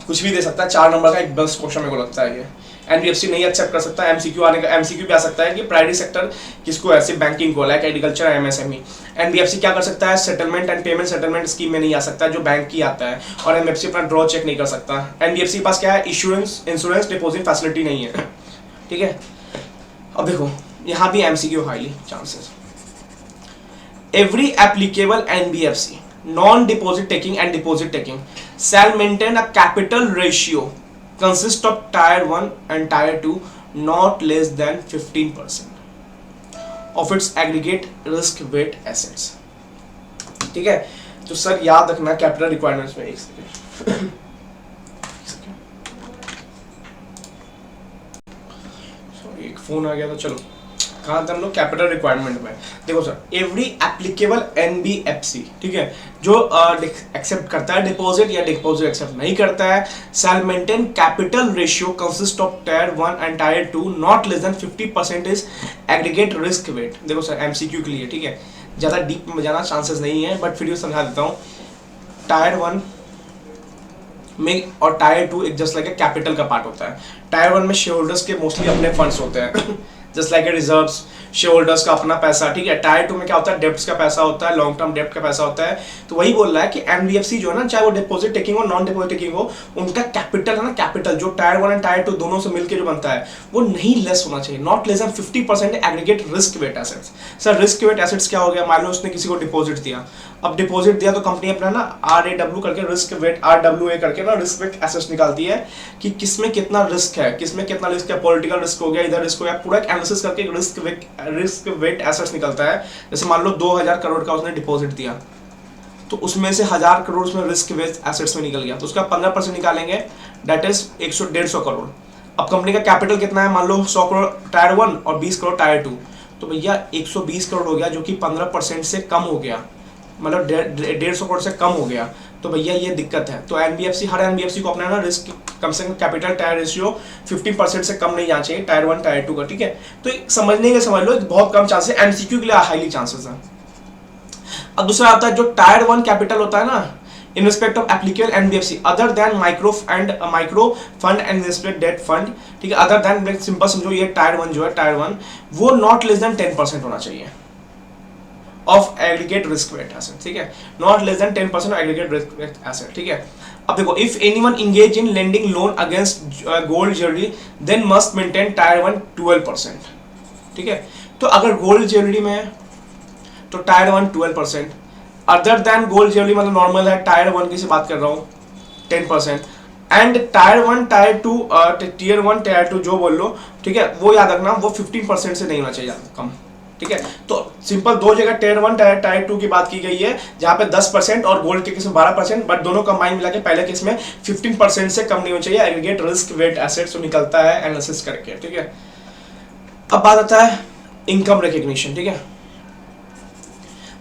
कुछ भी दे सकता है। 4 नंबर का एक बेस्ट क्वेश्चन मेरे को लगता है ये। एनबीएफसी नहीं एक्सेप्ट कर सकता, एमसीक्यू आने का, एमसीक्यू भी आ सकता है कि प्राइवेट सेक्टर किसको है, सिर्फ बैंकिंग को, लाइक एग्रीकल्चर, एमएसएमई। एनबीएफसी क्या कर सकता है, settlement and payment settlement scheme में नहीं आ सकता जो बैंक की आता है, और एनबीएफसी अपना ड्रॉ चेक नहीं कर सकता। एनबीएफसी के पास क्या है, इंश्योरेंस डिपॉजिट फैसिलिटी नहीं है, ठीक है। अब देखो यहाँ भी MCQ highly chances. Every applicable NBFC non deposit taking and deposit taking shall maintain a capital ratio consist of tier 1 and tier 2 not less than 15% of its aggregate risk weight assets, ठीक है। तो sir याद रखना capital requirements में, एक second sorry एक phone आ गया था, चलो कहाँ थे हम लोग, कैपिटल रिक्वायरमेंट में। देखो सर एवरी एप्लीकेबल एनबीएफसी, ठीक है, जो एक्सेप्ट करता है डिपॉजिट या डिपॉजिट एक्सेप्ट नहीं करता है, shall maintain capital ratio consist of tier 1 and tier 2 not less than 50% is aggregate risk weight. देखो सर एमसीक्यू के लिए, ठीक है, ज़्यादा डीप में जाना चांसेस नहीं है, बट फिर भी समझा देता हूँ। टायर 1 में और टायर 2 एक जस्ट लाइक कैपिटल का पार्ट होता है। टायर 1 में शेयर होल्डर्स के मोस्टली अपने फंड्स होते हैं just like reserves, share holders का अपना पैसा, ठीक है। टायर 2 में क्या होता है, डेब्ट्स का पैसा होता है, लॉन्ग टर्म डेब्ट का पैसा होता है। तो वही बोल रहा है कि एनबीएफसी जो है ना, चाहे वो डिपॉजिट टेकिंग हो नॉन डिपॉजिट टेकिंग हो, उनका कैपिटल है ना, कैपिटल जो टायर 1 एंड टायर 2 दोनों से मिलकर जो बनता है वो नहीं लेस होना चाहिए, not less than 50% aggregate risk wait assets. Sir risk wait assets क्या हो गया, मान लो उसने किसी को डिपॉजिट दिया, अब डिपॉजिट दिया तो कंपनी अपना ना RAW करके रिस्क वेट, RWA करके ना रिस्क वेट एसेट्स निकालती है कि किसमें कितना रिस्क है, किसमें कितना रिस्क है, पॉलिटिकल रिस्क हो गया, इधर रिस्क हो गया, पूरा एक एनालिसिस करके रिस्क वेट एसेट्स निकलता है। जैसे मान लो 2000 करोड़ का उसने डिपॉजिट दिया, तो उसमें से 1000 करोड़ उसमें रिस्क वेट एसेट्स में निकल गया, तो उसका 15% निकालेंगे, दैट इज 150 करोड़। अब कंपनी का कैपिटल कितना है, मान लो 100 करोड़ टायर 1 और 20 करोड़ टायर 2, तो भैया 120 करोड़ हो गया, जो कि 15% से कम हो गया, मतलब 150 करोड़ से कम हो गया। तो भैया ये दिक्कत है। तो एनबीएफसी, हर एनबीएफसी को अपना ना रिस्क कम से कम कैपिटल टायर रेशियो 50% से कम नहीं जाना चाहिए, टायर 1 टायर 2 का, ठीक है। तो समझने के समझ लो बहुत कम चांसेस, एमसीक्यू के लिए हाईली चांसेस है। अब दूसरा आता है जो टायर 1 कैपिटल होता है ना, in respect of applicable NBFC other than micro fund and invested debt fund, ठीक है, other than सिंपल समझो ये टायर 1 जो है, टायर 1 वो नॉट लेस देन 10% होना चाहिए of aggregate risk weight asset, ठीक है, not less than 10% of aggregate risk weight asset, ठीक है। अब देखो if anyone engage in lending loan against gold jewellery then must maintain tier 1 12%, ठीक है। तो अगर गोल्ड ज्वेलरी में है तो tier 1 12%, other than gold jewellery मतलब नॉर्मल है, टायर 1 की से बात कर रहा हूँ 10%, and tier 1 tier 2 tier 1 tier 2 जो बोल लो, ठीक है, वो याद रखना वो 15% से नहीं होना चाहिए कम, ठीक है। तो सिंपल दो जगह टायर 1 टायर 2 की बात की गई है, जहाँ पे 10% और गोल्ड के केस में 12%, बट दोनों कंबाइन मिला के पहले केस में 15% से कम नहीं होना चाहिए एग्रीगेट रिस्क वेट एसेट्स जो निकलता है एनालिसिस करके, ठीक है। अब बात आता है इनकम रिकग्निशन, ठीक है।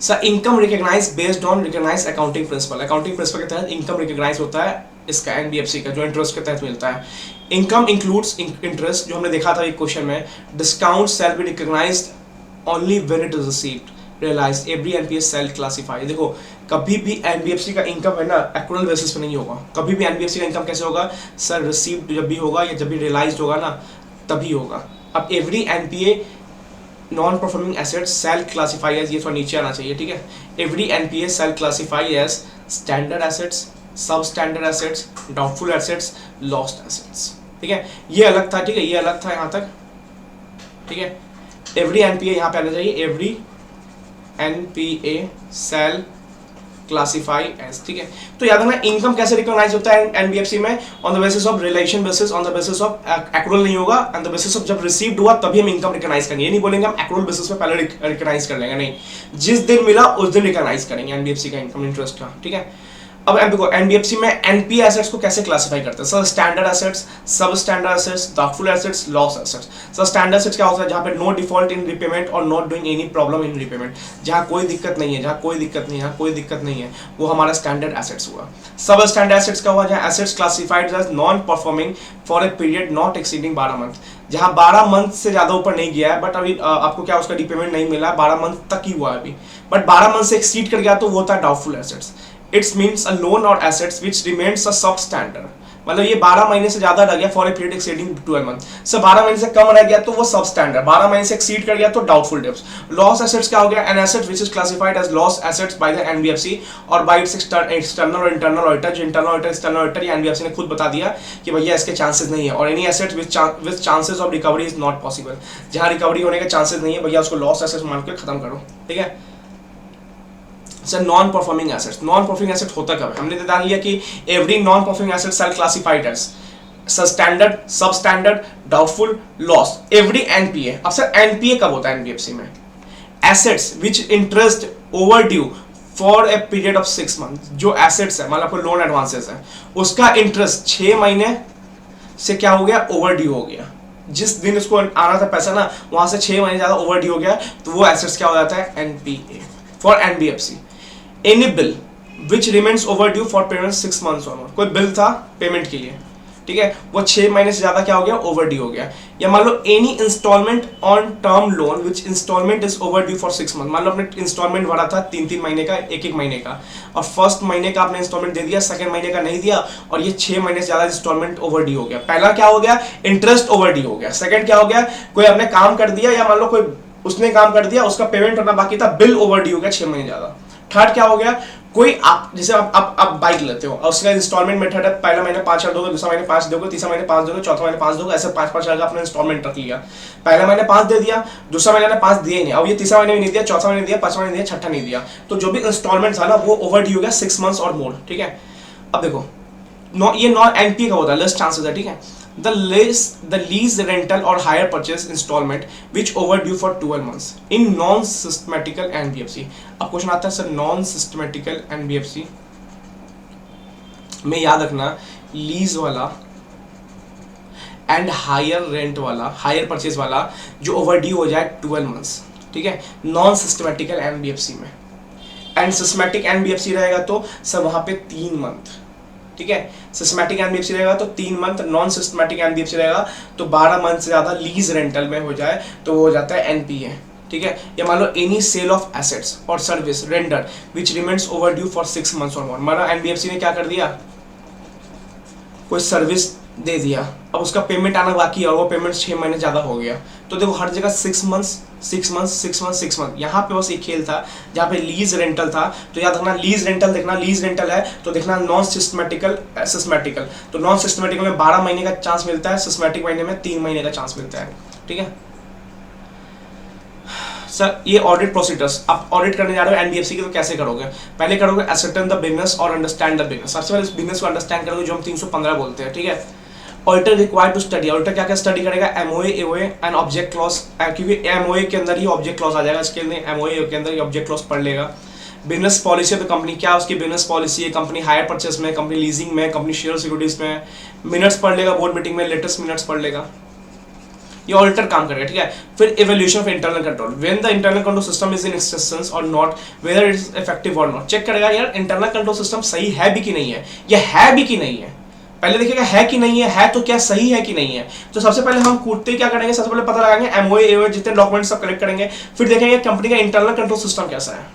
Sir income recognise based on recognise accounting principle, accounting principle के तहत इनकम रिकग्नाइज होता है इसका एनबीएफसी का, जो इंटरेस्ट के तहत मिलता है। इनकम इंक्लूड्स इंटरेस्ट, जो हमने देखा था एक क्वेश्चन में, discount shall be recognised only when it is received realised, every NPS shall classify. देखो कभी भी एनबीएफसी का इनकम है ना एक्रूअल बेसिस पे नहीं होगा, कभी भी एनबीएफसी का इनकम कैसे होगा सर, रिसीव्ड जब भी होगा या जब भी रियलाइज्ड होगा ना तभी होगा। अब every NPA non performing assets shall classify as, ये थोड़ा नीचे आना चाहिए, ठीक है। Every NPA shall classify as standard assets, sub standard assets, doubtful assets, lost assets. ठीक है, ये अलग था, ठीक है, ये अलग था यहाँ तक। ठीक है, एवरी एनपीए यहाँ पे आना चाहिए, every NPA shall classify as. ठीक है, तो याद रखना इनकम कैसे रिकॉग्नाइज होता है एनबीएफसी में, on the basis of relation basis, on the basis of accrual नहीं होगा, ऑन द बेसिस ऑफ जब रिसीव्ड हुआ तभी हम इनकम रिकॉग्नाइज करेंगे। ये नहीं बोलेंगे हम एक्रूअल बेसिस पे पहले रिकॉग्नाइज कर लेंगे, नहीं, जिस दिन मिला उस दिन रिकॉग्नाइज करेंगे एनबीएफसी का इनकम इंटरेस्ट का। ठीक है, अब देखो एनबीएफसी में एनपीए एसेट्स को कैसे क्लासिफाई करते हैं, sir standard assets, sub standard assets, doubtful assets, loss assets. Sir standard assets क्या होता है, जहां पे नो डिफॉल्ट इन रिपेमेंट और not doing any problem in repayment, जहां कोई दिक्कत नहीं है, जहां कोई दिक्कत नहीं है, जहां कोई दिक्कत नहीं है, वो हमारा स्टैंडर्ड एसेट्स हुआ। सब स्टैंडर्ड एसेट्स का हुआ जहां assets classified as non performing for a period not exceeding 12 month, जहां 12 मंथ से ज्यादा ऊपर नहीं गया है, बट अभी आपको क्या उसका रिपेमेंट नहीं मिला, 12 मंथ तक ही हुआ है अभी, बट 12 मंथ से एक्सीड कर गया तो वो होता है doubtful assets. It means a loan or assets which remains a substandard, मतलब ये 12 महीने से ज्यादा रह गया for a period exceeding 12 month, sir 12 महीने से कम रह गया तो वो सब स्टैंडर्ड, 12 महीने से एक्सीड कर गया तो डाउटफुल डेब्ट्स। लॉस एसेट्स क्या हो गया, an asset which is classified as loss assets by the NBFC और बाय इट्स एक्सटर्नल और इंटरनल ऑडिटर। जो इंटरनल ऑडिटर एक्सटर्नल ऑडिटर या एनबीएफसी ने खुद बता दिया कि भैया इसके चांसेस नहीं है, और any asset with chances of recovery is not possible, जहां रिकवरी होने के चांसेस नहीं है भैया उसको लॉस एसेट्स मान के खत्म करो। ठीक है, sir non performing assets, non performing asset होता कब है, हमने जान लिया कि every non performing asset shall classified as standard, sub standard, doubtful, loss, every NPA. अब सर एनपीए कब होता है एनबीएफसी में, assets which interest overdue for a period of 6 month, जो एसेट्स है मतलब आपको लोन एडवांसेस है उसका इंटरेस्ट 6 महीने से क्या हो गया, ओवर ड्यू हो गया, जिस दिन उसको आना था पैसा ना वहां से 6 महीने ज्यादा ओवर ड्यू हो गया, तो वो एसेट्स क्या हो जाता है, NPA for NBFC. Any bill which remains over due for payment 6 months और मोर, कोई बिल था पेमेंट के लिए, ठीक है, वो 6 महीने से ज्यादा क्या हो गया, ओवर ड्यू हो गया। या मान लो any instalment on term loan which instalment is overdue for 6 month, मान लो आपने इंस्टॉलमेंट भरा था 3-3 महीने का, 1-1 महीने का, और फर्स्ट महीने का आपने इंस्टॉलमेंट दे दिया, सेकंड महीने का नहीं दिया, और ये 6 महीने से ज्यादा इंस्टॉलमेंट ओवर ड्यू हो गया। पहला क्या हो गया, इंटरेस्ट ओवर ड्यू हो गया, सेकंड क्या हो गया, कोई आपने काम कर दिया, या मान लो कोई उसने काम कर दिया उसका पेमेंट होना बाकी था, बिल ओवर ड्यू हो गया 6 महीने ज्यादा। थर्ड क्या हो गया, कोई आप जैसे आप बाइक लेते हो और उसका इंस्टॉलमेंट मेथड है, पहला महीने 5,000 दोगे, दूसरा महीने 5 दोगे, तीसरा महीने 5 दोगे, चौथा महीने 5 दोगे, ऐसे 5-5 हजार का अपना इंस्टॉलमेंट रख लिया। पहले महीने 5 दे दिया, दूसरा महीने ने 5 दिए ही नहीं, अब ये तीसरा महीने भी नहीं दिया, चौथा महीने दिया, पांचवा महीने दिया, छठा नहीं दिया, तो जो भी इंस्टॉलमेंट था ना वो ओवर ड्यू हो गया 6 मंथ्स और मोर। ठीक है, अब देखो ये नॉन एनपी का होता है, लेस चांसेस है। ठीक है, the lease rental or hire purchase installment which overdue for 12 months in non-systematical NBFC। अब क्वेश्चन आता है सर non-systematical NBFC में याद रखना लीज वाला एंड हायर रेंट वाला, हायर परचेज वाला जो ओवरड्यू हो जाए 12 मंथ्स, ठीक है, नॉन सिस्टमेटिकल एनबीएफसी में। एंड सिस्टमेटिक एनबीएफसी रहेगा तो सर वहां पे 3 मंथ, ठीक है, सिस्टमेटिक एनबीएफसी रहेगा तो 3 मंथ, नॉन सिस्टमेटिक एनबीएफसी रहेगा तो 12 मंथ से ज्यादा लीज रेंटल में हो जाए तो वो हो जाता है एनपीए। ठीक है, या मान लो एनी सेल ऑफ एसेट्स और service render which remains overdue for 6 months और मोर। मान लो एनबीएफसी ने क्या कर दिया, कोई सर्विस दे दिया, अब उसका पेमेंट आना बाकी है और वो पेमेंट 6 महीने ज्यादा हो गया, तो देखो हर जगह 6 मंथ्स 6 मंथ्स 6 मंथ्स 6 मंथ, यहाँ पे बस एक खेल था जहाँ पे लीज रेंटल था, तो याद रखना लीज रेंटल देखना, लीज रेंटल है तो देखना नॉन सिस्टमेटिकल सिस्टमेटिकल, तो नॉन सिस्टमेटिकल में 12 महीने का चांस मिलता है, सिस्टमेटिक महीने में 3 महीने का चांस मिलता है। ठीक है सर, ये ऑडिट प्रोसीजर्स, आप ऑडिट करने जा रहे हो एनबीएफसी के तो कैसे करोगे, पहले करोगे असर्टेन द बिजनेस और अंडरस्टैंड द बिजनेस, सबसे पहले बिजनेस को अंडरस्टैंड करोगे जो हम 315 बोलते हैं। ठीक है, auditor required to study, auditor क्या क्या स्टडी करेगा, MOA AOA and object clause, क्योंकि एमओए के अंदर ही ऑब्जेक्ट क्लॉज आ जाएगा, इसके लिए एमओए के अंदर ही ऑब्जेक्ट क्लॉज पढ़ लेगा। Business policy of the company, क्या उसकी बिजनेस पॉलिसी है, कंपनी हायर परचेस में, कंपनी लीजिंग में, कंपनी शेयर सिक्योरिटीज में, मिनट्स पढ़ लेगा बोर्ड मीटिंग में, लेटेस्ट मिनट्स पढ़ लेगा, ये ऑडिटर काम करेगा। ठीक है, फिर evaluation of internal control, when the internal control system is in existence और नॉट, वेदर इट इज इफेक्टिव और नॉट, चेक करेगा यार इंटरनल कंट्रोल सिस्टम सही है भी कि नहीं है, या है भी कि नहीं है, पहले देखिएगा है कि नहीं है तो क्या सही है कि नहीं है। तो सबसे पहले हम कूदते क्या करेंगे, सबसे पहले पता लगाएंगे एमओए एओए जितने डॉक्यूमेंट्स सब कलेक्ट करेंगे, फिर देखेंगे कंपनी का इंटरनल कंट्रोल सिस्टम कैसा है,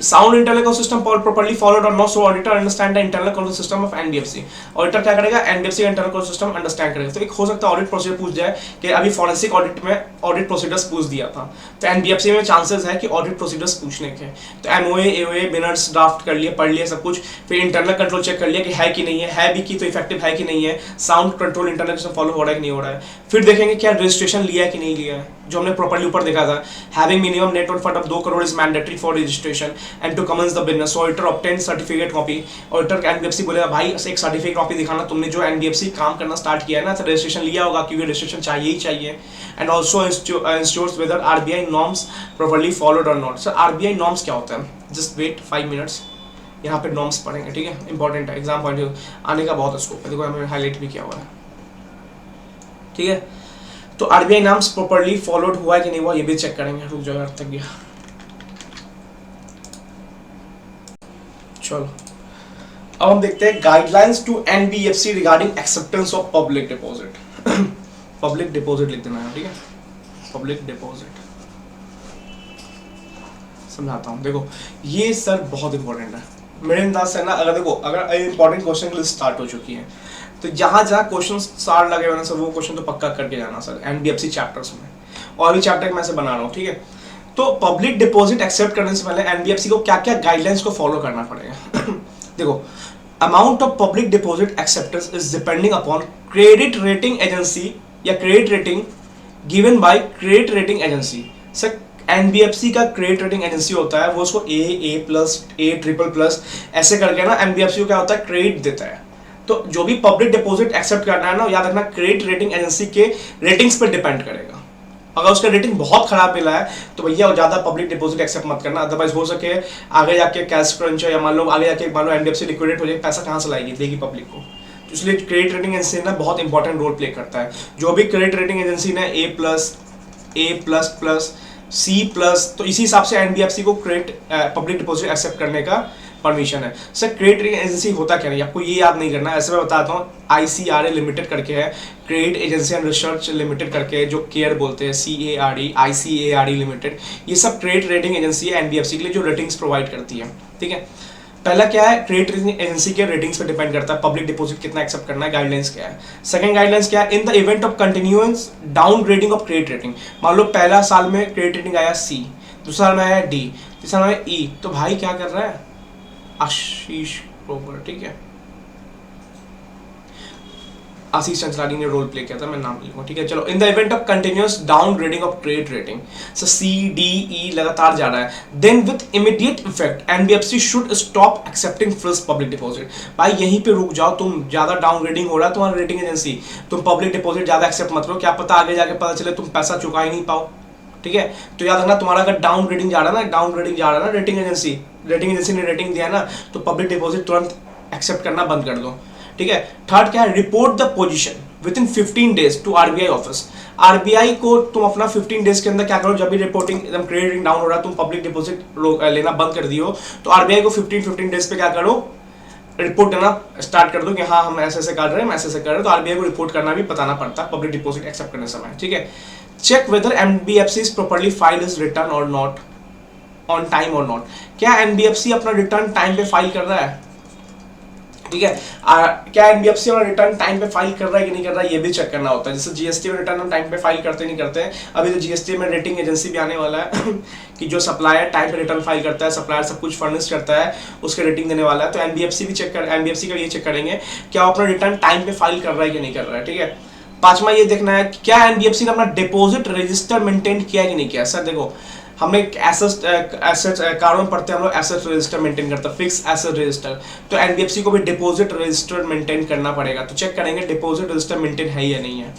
sound internal control system properly followed or not, so auditor understand the internal control system of NBFC. Auditor क्या करेगा, NBFC का इंटरनल कंट्रोल सिस्टम अंडरस्टैंड करेगा. तो एक हो सकता है ऑडिट प्रोसीजर पूछ जाए कि अभी फॉरेंसिक ऑडिट में ऑडिट प्रोसीजर्स पूछ दिया था, तो NBFC में चांसेस है कि ऑडिट प्रोसीजर्स पूछने के. तो MOA AOA मिनट्स ड्राफ्ट कर लिए, पढ़ लिए सब कुछ, फिर इंटरनल कंट्रोल चेक कर लिया कि है कि नहीं है भी की तो इफेक्टिव है कि नहीं है, sound control internal system follow हो रहा है कि नहीं हो रहा है. फिर देखेंगे क्या रजिस्ट्रेशन लिया है कि नहीं लिया है, जो हमने प्रॉपर्ली ऊपर देखा था. Having minimum net worth fund of 2 crore is mandatory for registration and to commence the business. Auditor obtain certificate copy. Auditor का NBFC बोलेगा भाई एक सर्टिफिकेट कॉपी दिखाना, तुमने जो NBFC काम करना स्टार्ट किया है ना, तो रजिस्ट्रेशन लिया होगा, क्योंकि रजिस्ट्रेशन चाहिए ही चाहिए. And also ensures whether RBI norms properly followed और नॉट. सर RBI नॉर्म्स क्या होता है, जस्ट वेट 5 मिनट्स, यहाँ पे नॉर्म्स पढ़ेंगे, ठीक है, इंपॉर्टेंट है, एग्जाम पॉइंट आने का बहुत स्कोप है. देखो हमें हाईलाइट भी किया हुआ है, ठीक है. तो RBI नॉर्म्स प्रॉपर्ली फॉलोड हुआ है कि नहीं हुआ, ये भी चेक करेंगे. रुक जाओ यार, तक गया. चलो अब हम देखते हैं guidelines to NBFC regarding acceptance of public deposit. Public deposit लिख देना है, ठीक है, पब्लिक डिपॉजिट समझाता हूं. देखो ये सर बहुत इंपॉर्टेंट है मेरे अंदाज से ना. अगर देखो अगर इंपॉर्टेंट क्वेश्चन की लिस्ट स्टार्ट हो चुकी है, तो जहां जहां क्वेश्चन स्टार लगे हुए ना सर, वो क्वेश्चन तो पक्का करके जाना सर NBFC चैप्टर्स में. और भी चैप्टर मैं से बना रहा हूँ, ठीक है. तो पब्लिक डिपॉजिट एक्सेप्ट करने से पहले NBFC को क्या क्या गाइडलाइंस को फॉलो करना पड़ेगा. देखो amount of public deposit acceptance is depending upon credit rating agency या credit rating given by credit rating agency. Sir NBFC का क्रेडिट रेटिंग एजेंसी होता है, वो उसको A+, A+++ ऐसे करके ना NBFC को क्या होता है, क्रेडिट देता है. तो जो भी पब्लिक डिपॉजिट एक्सेप्ट करना है ना, याद रखना क्रेडिट रेटिंग एजेंसी के रेटिंग्स पर डिपेंड करेगा. अगर उसका रेटिंग बहुत खराब मिला है तो भैया ज्यादा पब्लिक डिपॉजिट एक्सेप्ट मत करना, अदरवाइज हो सके आगे जाके कैश क्रंच या मान लो आगे जाके मान लो NBFC लिक्विडेट हो जाए, पैसा कहाँ से लाएगी, देगी पब्लिक को. तो इसलिए क्रेडिट रेटिंग एजेंसी ना बहुत इंपॉर्टेंट रोल प्ले करता है. जो भी क्रेडिट रेटिंग एजेंसी ने A+, C+, तो इसी हिसाब से NBFC को क्रेडिट पब्लिक डिपॉजिट एक्सेप्ट करने का परमिशन है. सर क्रेडिट रेटिंग एजेंसी होता क्या नहीं, आपको ये याद नहीं करना. ऐसे मैं बताता हूँ, ICRA लिमिटेड करके है, credit agency and research limited करके जो केयर बोलते हैं, CARE, ICARE लिमिटेड, ये सब क्रेडिट रेटिंग एजेंसी है NBFC के लिए जो रेटिंग्स प्रोवाइड करती है, ठीक है. पहला क्या है, क्रेडिट रेटिंग एजेंसी के रेटिंग्स पे डिपेंड करता है पब्लिक डिपॉजिट कितना एक्सेप्ट करना है. गाइडलाइंस क्या है, सेकंड गाइडलाइंस क्या है, इन the event of continuous downgrading of credit rating. मान लो पहला साल में क्रेडिट रेटिंग आया C, दूसरा साल में आया D, तीसरा साल में E, तो भाई क्या कर रहा है आशीष ग्रोवर, ठीक है, आशीष चंचलानी ने रोल प्ले किया था, मैं नाम लिखूंगा, ठीक है. चलो in the event of continuous downgrading of credit rating, so C, D, E लगातार जा रहा है, then with immediate effect NBFC should stop accepting first public deposit. भाई यहीं पे रुक जाओ, तुम ज्यादा डाउनग्रेडिंग हो रहा है तुम्हारा रेटिंग एजेंसी, तुम पब्लिक डिपॉजिट ज्यादा एक्सेप्ट मत करो, क्या पता आगे जाके पता चले तुम पैसा चुका ही नहीं पाओ, ठीक है. तो याद रखना तुम्हारा अगर डाउनग्रेडिंग जा रहा है ना रेटिंग एजेंसी ने रेटिंग दिया ना, तो पब्लिक डिपॉजिट तुरंत एक्सेप्ट करना बंद कर दो, ठीक है. थर्ड क्या है, report the position within 15 days to RBI office. RBI को तुम अपना 15 डेज के अंदर क्या करो, जब भी रिपोर्टिंग एकदम क्रेडिट रेटिंग डाउन हो रहा है, तुम पब्लिक डिपॉजिट लेना बंद कर दियो, तो RBI को 15 डेज पे क्या करो, रिपोर्ट देना स्टार्ट कर दो कि हाँ हम ऐसे ऐसे कर रहे हैं, हम ऐसे ऐसे कर रहे हैं. तो RBI को रिपोर्ट करना भी बताना पड़ता है पब्लिक डिपॉजिट एक्सेप्ट करने समय, ठीक है. Check whether NBFC is properly filed his return और नॉट ऑन टाइम और नॉट. क्या NBFC अपना रिटर्न टाइम पे फाइल कर रहा है, ठीक है. क्या NBFC अपना रिटर्न टाइम पे फाइल कर रहा है कि नहीं कर रहा है, ये भी चेक करना होता है. जैसे GST में रिटर्न हम टाइम पे फाइल करते नहीं करते हैं. अभी तो GST में रेटिंग एजेंसी भी आने वाला है कि जो सप्लायर टाइम पे रिटर्न फाइल करता है, सप्लायर सब कुछ फर्निश करता है, उसके रेटिंग देने वाला है. तो NBFC का ये चेक करेंगे क्या अपना रिटर्न टाइम पे फाइल कर रहा है कि नहीं कर रहा है, ठीक है. पांचवा ये देखना है क्या NBFC ने अपना डिपॉजिट रजिस्टर मेंटेन किया कि नहीं किया. सर देखो हम एक एसेट कारों में पढ़ते हैं, हम लोग एसेट रजिस्टर मेंटेन करते हैं, फिक्स एसेट रजिस्टर. तो NBFC को भी डिपॉजिट रजिस्टर मेंटेन करना पड़ेगा. तो चेक करेंगे डिपॉजिट रजिस्टर मेंटेन है या नहीं है.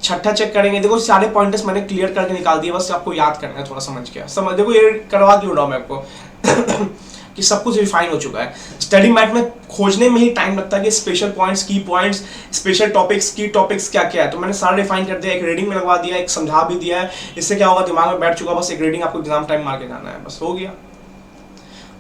छठा चेक करेंगे, देखो सारे पॉइंट्स मैंने क्लियर करके निकाल दिए, बस आपको याद करना है, थोड़ा समझ गया समझ. देखो ये करवा क्यों रहा हूं मैं आपको कि सब कुछ रिफाइन हो चुका है. स्टडी मैट में खोजने में ही टाइम लगता है कि स्पेशल पॉइंट्स, की पॉइंट्स, स्पेशल टॉपिक्स, की टॉपिक्स क्या क्या है. तो मैंने सारा रिफाइन कर दिया, एक रीडिंग में लगवा दिया, एक समझा भी दिया है. इससे क्या होगा, दिमाग में बैठ चुका, बस एक रीडिंग आपको एग्जाम टाइम मार के जाना है, बस हो गया.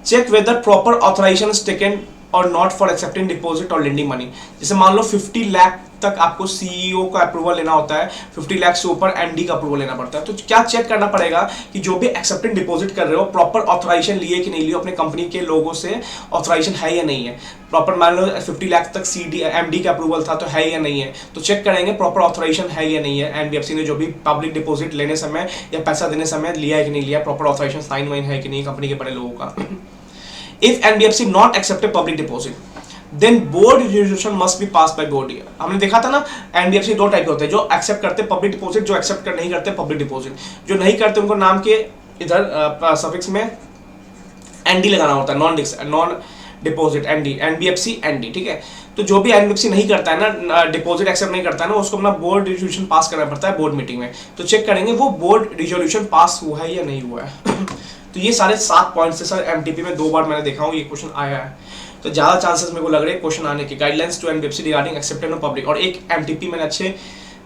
Check whether proper authorisation is taken और नॉट फॉर एक्सेप्टिंग डिपॉजिट और लेंडिंग मनी। जैसे मान लो 50 लाख तक आपको सीईओ का अप्रूवल लेना होता है, 50 लाख से ऊपर एमडी का अप्रूवल लेना पड़ता है। तो क्या चेक करना पड़ेगा कि जो भी एक्सेप्टिंग डिपॉजिट कर रहे हो प्रॉपर ऑथराइजेशन लिए कि नहीं लिए, अपने कंपनी के लोगों से ऑथराइजेशन है या नहीं है। प्रॉपर मान लो 50 लाख तक सीडी एमडी का अप्रूवल था तो है या नहीं है, तो चेक करेंगे प्रॉपर ऑथराइजेशन है या नहीं है। एनबीएफसी ने जो भी पब्लिक डिपॉजिट लेने समय या पैसा देने समय लिया है कि नहीं लिया, प्रॉपर ऑथराइजेशन साइन वाइन है कि नहीं कंपनी के बड़े लोगों का। If NBFC not accepted public deposit then board resolution must be pass by board. हमने देखा था ना एनबीएफसी दो टाइप के होते हैं, जो एक्सेप्ट करते पब्लिक डिपॉजिट, जो एक्सेप्ट नहीं करते पब्लिक डिपॉजिट। जो नहीं करते उनको नाम के इधर सफिक्स में एनडी लगाना होता है, non deposit ND, NBFC ND, ठीक है। तो जो भी एनबीएफसी नहीं करता है ना, डिपॉजिट एक्सेप्ट नहीं करता है ना, उसको अपना बोर्ड रिजोल्यूशन पास करना पड़ता है बोर्ड मीटिंग में। तो चेक करेंगे वो बोर्ड रिजोल्यूशन पास हुआ है या नहीं हुआ है। तो ये सारे 7 पॉइंट्स से सर एमटीपी में 2 बार मैंने देखा हूँ ये क्वेश्चन आया है, तो ज्यादा चांसेस मेरे को लग रहे हैं क्वेश्चन आने के। Guidelines to NBFC regarding acceptance of public, और एक एमटीपी मैंने अच्छे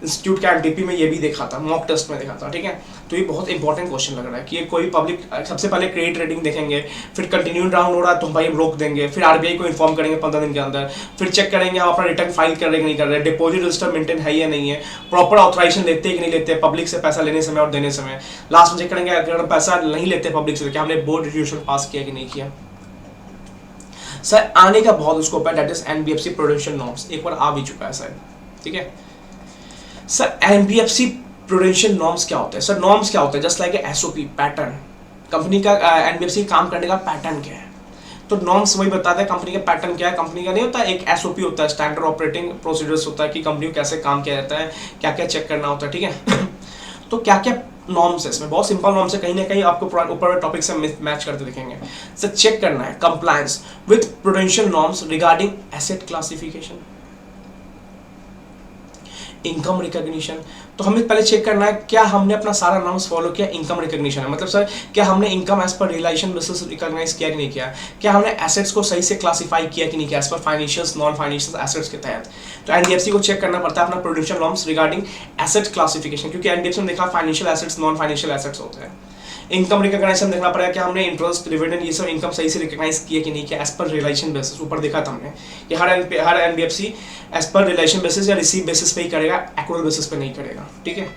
इंस्टीट्यूट का एमटीपी में ये भी देखा था, मॉक टेस्ट में देखा था, ठीक है। तो ये बहुत इंपॉर्टेंट क्वेश्चन लग रहा है कि ये कोई पब्लिक सबसे पहले क्रेडिट रेटिंग देखेंगे, फिर कंटिन्यूड राउंड हो रहा है तो भाई हम रोक देंगे, फिर आरबीआई को इन्फॉर्म करेंगे 15 दिन के अंदर, फिर चेक करेंगे हम अपना रिटर्न फाइल कर रहे हैं नहीं कर रहे, डिपॉजिट रजिस्टर मेंटेन है या नहीं है, प्रॉपर ऑथराइजेशन लेते हैं कि नहीं लेते पब्लिक से पैसा लेने समय और देने समय। लास्ट में चेक करेंगे अगर पैसा नहीं लेते पब्लिक से, क्या हमने बोर्ड रेजोल्यूशन पास किया कि नहीं किया। सर आने का बहुत स्कोप है, that is NBFC prudential norms, एक बार आ भी चुका है सर, ठीक है। सर एनबीएफसी प्रूडेंशियल नॉर्म्स क्या होते हैं? सर नॉर्म्स क्या होते हैं? Just like SOP pattern, company का एनबीएफसी काम करने का पैटर्न क्या है। तो नॉर्म्स वही बताता है कंपनी का पैटर्न क्या है। कंपनी का नहीं होता, एक एसओपी होता है, स्टैंडर्ड ऑपरेटिंग प्रोसीजर्स होता है कि कंपनी को कैसे काम किया जाता है, क्या क्या चेक करना होता है, ठीक है। तो क्या क्या नॉर्म्स है इसमें, बहुत सिंपल नॉर्म्स है, कहीं ना कहीं आपको ऊपर टॉपिक से मैच करते दिखेंगे। सर चेक करना है compliance with prudential norms regarding asset classification, income recognition. तो हमें पहले चेक करना है क्या हमने अपना सारा नॉर्म्स फॉलो किया। इनकम रिकॉग्निशन है मतलब सर क्या हमने इनकम एज पर रिलेशन बेसिस रिकॉग्नाइज किया कि नहीं किया, क्या हमने एसेट्स को सही से क्लासिफाई किया कि नहीं किया as per financials non financial assets के तहत। तो एनबीएफसी को चेक करना पड़ता है अपना prudential norms regarding asset classification, क्योंकि एनबीएफसी में देखा financial assets non financial assets होते हैं। इनकम रिकॉग्निशन देखना पड़ेगा कि हमने इंटरेस्ट डिविडेंड ये सब इनकम सही से रिकॉग्नाइज किया कि नहीं किया एज पर रिलेशन बेसिस। ऊपर देखा था हमने कि हर एनबीएफसी एज पर रिलेशन बेसिस या रिसीव बेसिस पे ही करेगा, एक्रूअल बेसिस पे नहीं करेगा, ठीक है।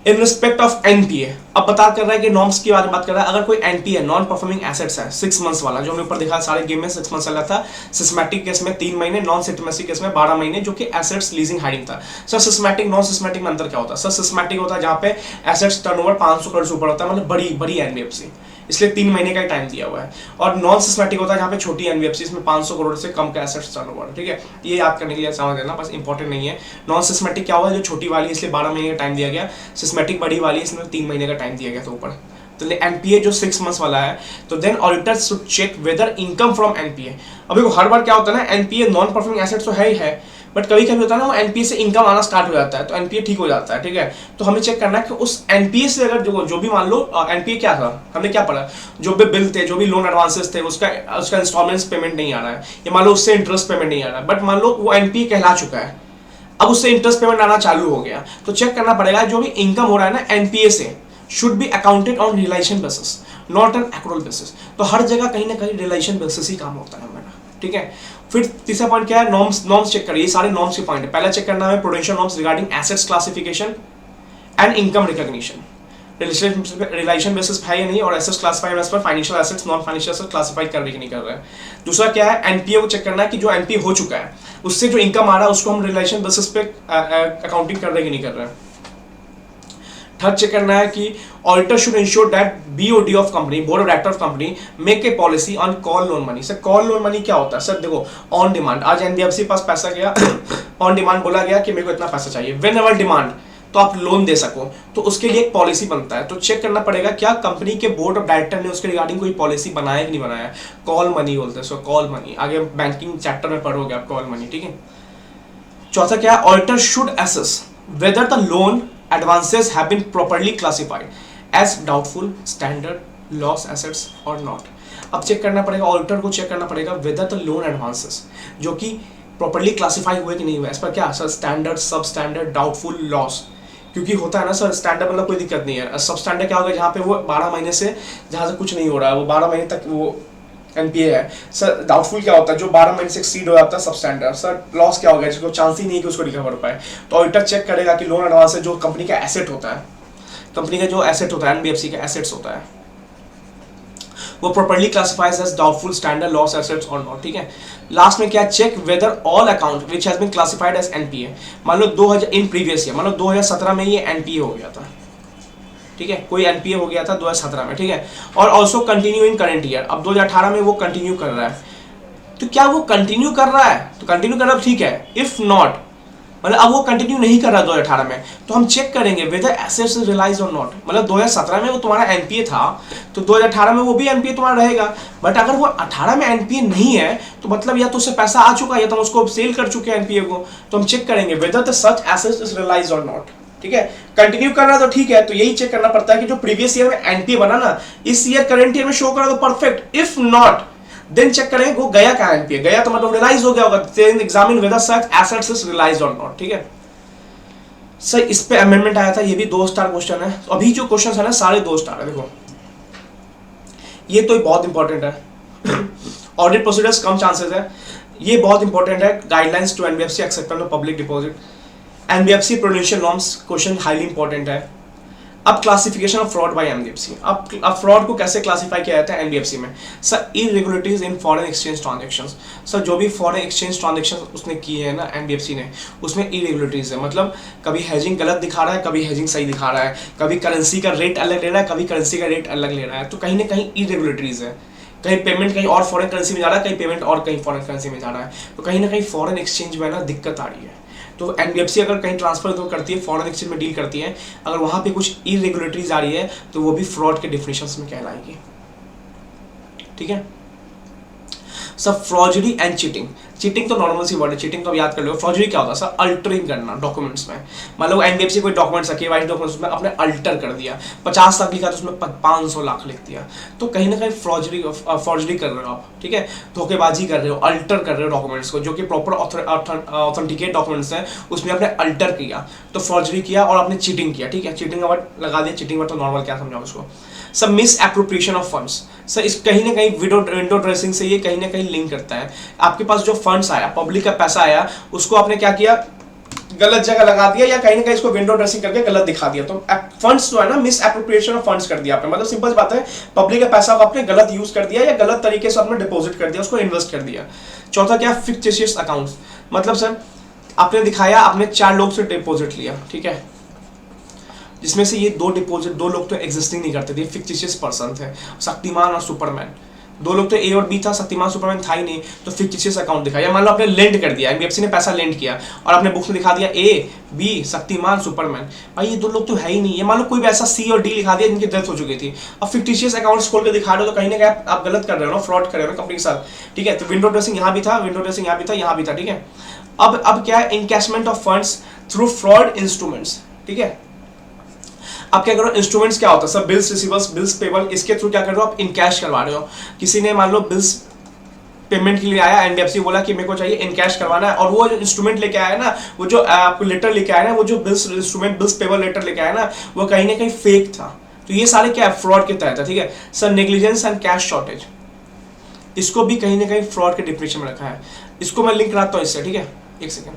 इन रिस्पेक्ट ऑफ एनपीए, अब बता कर रहा है कि नॉर्म्स की बात कर रहा है। अगर कोई एनपीए नॉन परफॉर्मिंग एसेट्स है 6 मंथ्स वाला, जो हमने ऊपर देखा सारे गेम में 6 मंथ्स वाला था, सिस्टमैटिक केस में 3 महीने, नॉन सिस्टमैटिक केस में 12 महीने, जो कि एसेट्स लीजिंग हाइडिंग था। सर सिस्टमैटिक नॉन सिस्टमैटिक में अंतर क्या होता है? सर सिस्टमैटिक होता है जहां पे एसेट्स टर्नओवर 500 करोड़ से ऊपर होता है, मतलब बड़ी एनबीएफसी, इसलिए 3 महीने का टाइम दिया हुआ है। और नॉन सिस्टमैटिक होता है जहां पे छोटी एनबीएफसी, इसमें 500 करोड़ से कम का एसेट्स टर्नओवर, ठीक है। ये याद करने के लिए समझ लेना, बस इंपॉर्टेंट नहीं है। नॉन सिस्टमैटिक क्या हुआ, जो छोटी वाली इसलिए 12 महीने का टाइम दिया गया, सिस्टमैटिक बड़ी वाली इसमें 3 महीने का टाइम दिया गया था ऊपर। तो एनपीए जो 6 मंथ्स वाला है, तो then auditor should check whether income from NPA. अभी हर बार क्या होता है ना, एनपीए नॉन परफॉर्मिंग एसेट्स तो है ही है, बट कभी कभी होता है ना वो एनपीए से इनकम आना स्टार्ट हो जाता है, तो एनपीए ठीक हो जाता है, ठीक है। तो हमें चेक करना है कि उस एनपीए से अगर जो भी मान लो एनपीए क्या था, हमने क्या पढ़ा, जो भी बिल थे, जो भी लोन एडवांसेस थे, उसका इंस्टॉलमेंट्स पेमेंट नहीं आ रहा है, या मान लो उससे इंटरेस्ट पेमेंट नहीं आ रहा है, बट मान लो वो एनपीए कहला चुका है, अब उससे इंटरेस्ट पेमेंट आना चालू हो गया, तो चेक करना पड़ेगा जो भी इनकम हो रहा है ना एनपीए से, should be accounted on relation basis not an accrual basis. तो हर जगह कहीं ना कहीं रिलेशन बेसिस ही काम होता है हमारा, ठीक है। फिर तीसरा पॉइंट क्या है, नॉर्म्स चेक करिए, ये सारे नॉर्म्स के पॉइंट है। पहला चेक करना है prudential norms regarding assets classification and income recognition, relation basis है या नहीं, और assets classified as per financial assets non financial assets classify कर रहे कि नहीं कर रहे हैं। दूसरा क्या है, एनपीए को चेक करना है कि जो एनपीए हो चुका है उससे जो इनकम आ रहा है उसको हम रिलेशन बेसिस पे अकाउंटिंग कर रहे कि नहीं कर रहे हैं। थर्ड चेक करना है कि auditor should ensure that BOD of company, board of director of company, make a policy on call loan money. Sir call loan money क्या होता है? सर देखो ऑन डिमांड, आज एनबीएफसी पास पैसा गया ऑन डिमांड बोला गया कि मेरे को इतना पैसा चाहिए, व्हेन एवर डिमांड, तो आप लोन दे सको, तो उसके लिए एक पॉलिसी बनता है। तो चेक करना पड़ेगा क्या कंपनी के बोर्ड ऑफ डायरेक्टर ने उसके रिगार्डिंग कोई पॉलिसी बनाया कि नहीं बनाया। कॉल मनी बोलते हैं, सो कॉल मनी, आगे बैंकिंग चैप्टर में पढ़ोगे आप कॉल मनी, ठीक है। चौथा क्या है, auditor should assess whether the loan advances have been properly classified as doubtful, standard, loss assets or not। अब चेक करना पड़ेगा, ऑडिटर को चेक करना पड़ेगा whether the loan advances जो कि प्रॉपर्ली क्लासिफाई हुए कि नहीं हुए, इस पर क्या sir standard, sub standard, doubtful, loss. क्योंकि होता है ना सर स्टैंडर्ड मतलब कोई दिक्कत नहीं है, सब स्टैंडर्ड क्या होगा जहाँ पे वो 12 महीने से जहाँ से कुछ नहीं हो रहा है, वो 12 महीने तक वो एनपीए है सर। डाउटफुल क्या होता है, जो 12 महीने से एक्सीड हो जाता है सबस्टैंडर्ड। सर लॉस क्या हो गया, जिसको चांस ही नहीं है कि उसको रिकवर पाए, तो ऑडिटर चेक करेगा कि लोन एडवांस जो कंपनी का एसेट होता है, कंपनी का जो एसेट होता है, एनबीएफसी का एसेट्स होता है, वो properly classifies as doubtful standard loss assets और नॉट। ठीक है, लास्ट में क्या, check whether all account which has been classified as NPA. मान लो 2000 इन प्रीवियस ईयर, मान लो 2017 में ये एनपीए हो गया था, ठीक है, कोई एनपीए हो गया था 2017 में, ठीक है, और also continue in current year, अब 2018 में वो कंटिन्यू कर रहा है, तो क्या वो कंटिन्यू कर रहा है, तो कंटिन्यू कर रहा है, ठीक है। इफ नॉट, मतलब अब वो कंटिन्यू नहीं कर रहा 2018 में, तो हम चेक करेंगे वेदर एसेट्स रियलाइज और नॉट। मतलब 2017 में वो तुम्हारा एनपीए था, तो 2018 में वो भी एनपीए तुम्हारा रहेगा, बट अगर वो 18 में एनपीए नहीं है, तो मतलब या तो उससे पैसा आ चुका है या तो हम उसको सेल कर चुके हैं एनपीए को, तो हम चेक करेंगे whether the such assets is realise और नॉट। ठीक है, कंटिन्यू कर रहा तो ठीक है, तो यही चेक करना पड़ता है कि जो प्रीवियस ईयर में एनपीए बना ना, इस ईयर करंट ईयर में शो करा तो perfect. If not, then check करेंगे वो गया कहाँ एनपीए, गया तो मतलब रियलाइज हो गया होगा, then examine whether such assets is realise और नॉट। ठीक है सर, इस पे अमेंडमेंट आया था, ये भी 2 स्टार क्वेश्चन है। तो अभी जो क्वेश्चन है ना सारे 2 स्टार है। देखो ये तो बहुत इंपॉर्टेंट है, ऑडिट प्रोसीजर्स कम चांसेस है, ये बहुत इंपॉर्टेंट है। Guidelines to NBFC acceptance of public deposit, NBFC prudential norms, question highly important है। अब classification of fraud by NBFC, अब फ्रॉड को कैसे क्लासिफाई किया जाता है एनबीएफसी में। Sir irregularities in foreign exchange transactions, sir जो भी फॉरेन एक्सचेंज ट्रांजैक्शन उसने किए हैं ना एनबीएफसी ने, उसमें इरेगुलरिटीज है, मतलब कभी हेजिंग गलत दिखा रहा है, कभी हेजिंग सही दिखा रहा है, कभी करेंसी का रेट अलग ले रहा है, कभी करेंसी का रेट अलग ले रहा है, तो कहीं ना कहीं इरेगुलरिटीज है। कहीं पेमेंट कहीं और फॉरेन करेंसी में जा रहा है, कहीं पेमेंट और कहीं फॉरेन करेंसी में जा रहा है, तो कहीं ना कहीं फॉरेन एक्सचेंज में ना दिक्कत आ रही है। तो एनबीएफसी अगर कहीं ट्रांसफर तो करती है, फॉरेन एक्सचेंज में डील करती है, अगर वहां पे कुछ इरेगुलरिटीज आ रही है तो वो भी फ्रॉड के डेफिनेशंस में कहलाएगी। ठीक है सर, फ्रॉडरी एंड चीटिंग, चीटिंग तो नॉर्मल सी वर्ड है, चीटिंग तो आप याद कर लो। फ्रॉडरी क्या होता है सर, अल्टरिंग करना डॉक्यूमेंट्स में। मान लो एनबीएफसी कोई डॉक्यूमेंट्स है, केवाईसी डॉक्यूमेंट्स में आपने अल्टर कर दिया, 50 लाख लिखा तो उसमें 500 लाख लिख दिया, तो कहीं ना कहीं फ्रॉडरी कर रहे हो आप। ठीक है, धोखेबाजी कर रहे हो, अल्टर कर रहे हो डॉक्यूमेंट्स को, जो कि प्रॉपर ऑथेंटिकेट डॉक्यूमेंट्स हैं उसमें आपने अल्टर किया, तो फ्रॉडरी किया और आपने चीटिंग किया। ठीक है, चीटिंग का वर्ड लगा दिया, चीटिंग वर्ड तो नॉर्मल क्या समझाओ उसको। सब miss appropriation of funds, sir इस कहीं ना कहीं विंडो ड्रेसिंग से ये कहीं ना कहीं लिंक करता है। आपके पास जो फंड्स आया, पब्लिक का पैसा आया, उसको आपने क्या किया, गलत जगह लगा दिया, या कहीं ना कहीं इसको विंडो ड्रेसिंग करके गलत दिखा दिया, तो फंड्स जो है ना मिस एप्रोप्रिएशन ऑफ फंड्स कर दिया आपने। मतलब सिंपल बात है, पब्लिक का पैसा को आपने गलत यूज कर दिया या गलत तरीके से आपने डिपॉजिट कर दिया, उसको इन्वेस्ट कर दिया। चौथा क्या, फिक्टिशियस अकाउंट्स, मतलब सर आपने दिखाया आपने 4 लोग से डिपॉजिट लिया, ठीक है, जिसमें से ये 2 लोग तो एग्जिस्टिंग नहीं करते थे, फिक्टिशियस पर्सन थे, शक्तिमान और सुपरमैन। 2 लोग तो ए और बी था, शक्तिमान सुपरमैन था ही नहीं, तो फिक्टिशियस अकाउंट दिखाया। मान लो आपने लेंड कर दिया, एनबीएफसी ने पैसा लेंड किया और आपने बुक्स में दिखा दिया ए बी शक्तिमान सुपरमैन, भाई ये 2 लोग तो है ही नहीं। ये मान लो कोई भी ऐसा सी और डी लिखा दिया जिनकी डेथ हो चुकी थी, अब फिक्टिशियस अकाउंट्स खोल के दिखा रहे हो, तो कहीं ना कहीं आप गलत कर रहे हो ना, फ्रॉड कर रहे हो ना कंपनी के साथ। ठीक है, तो विंडो ड्रेसिंग यहाँ भी था, विंडो ड्रेसिंग यहाँ भी था, यहाँ भी था। ठीक है, अब क्या है, encashment of funds through fraud instruments. ठीक है, आप क्या करो, इंस्ट्रूमेंट्स क्या होता है sir, bills receivers, bills payable, इसके थ्रू क्या कर रहे हो आप, इनकैश करवा रहे हो। किसी ने मान लो बिल्स पेमेंट के लिए आया, एनबीएफसी बोला कि मेरे को चाहिए इनकैश करवाना है, और वो जो इंस्ट्रूमेंट लेके आया ना, वो जो आपको लेटर लेके आया ना, वो जो bills instrument bills payable letter लेके आया ना, वो कहीं ना कहीं फेक था, तो ये सारे क्या है, फ्रॉड के तहत है। ठीक है sir, negligence and cash shortage, इसको भी कहीं ना कहीं फ्रॉड के डिफिनेशन में रखा है। इसको मैं लिंक कराता हूँ इससे, ठीक है, एक सेकेंड,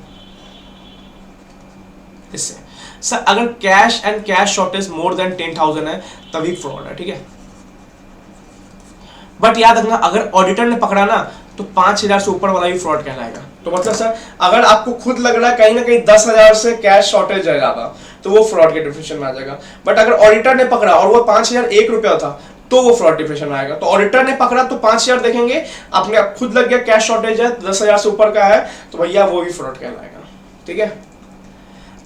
इससे सर अगर cash and cash shortage more than 10,000 है तभी फ्रॉड है। ठीक है, बट याद रखना अगर ऑडिटर ने पकड़ा ना तो 5,000 से ऊपर वाला भी फ्रॉड कहलाएगा। तो मतलब सर अगर आपको खुद लग रहा है कहीं ना कहीं 10,000 से कैश शॉर्टेज है ज्यादा, तो वो फ्रॉड के डिफिनेशन में आ जाएगा। बट अगर ऑडिटर ने पकड़ा और वो 5,001 रुपया था, तो वो फ्रॉड डिफिनेशन में आएगा। तो ऑडिटर ने पकड़ा तो 5,000 देखेंगे, आपने खुद लग गया कैश शॉर्टेज है 10,000 से ऊपर का है, तो भैया वो भी फ्रॉड कहलाएगा। ठीक है,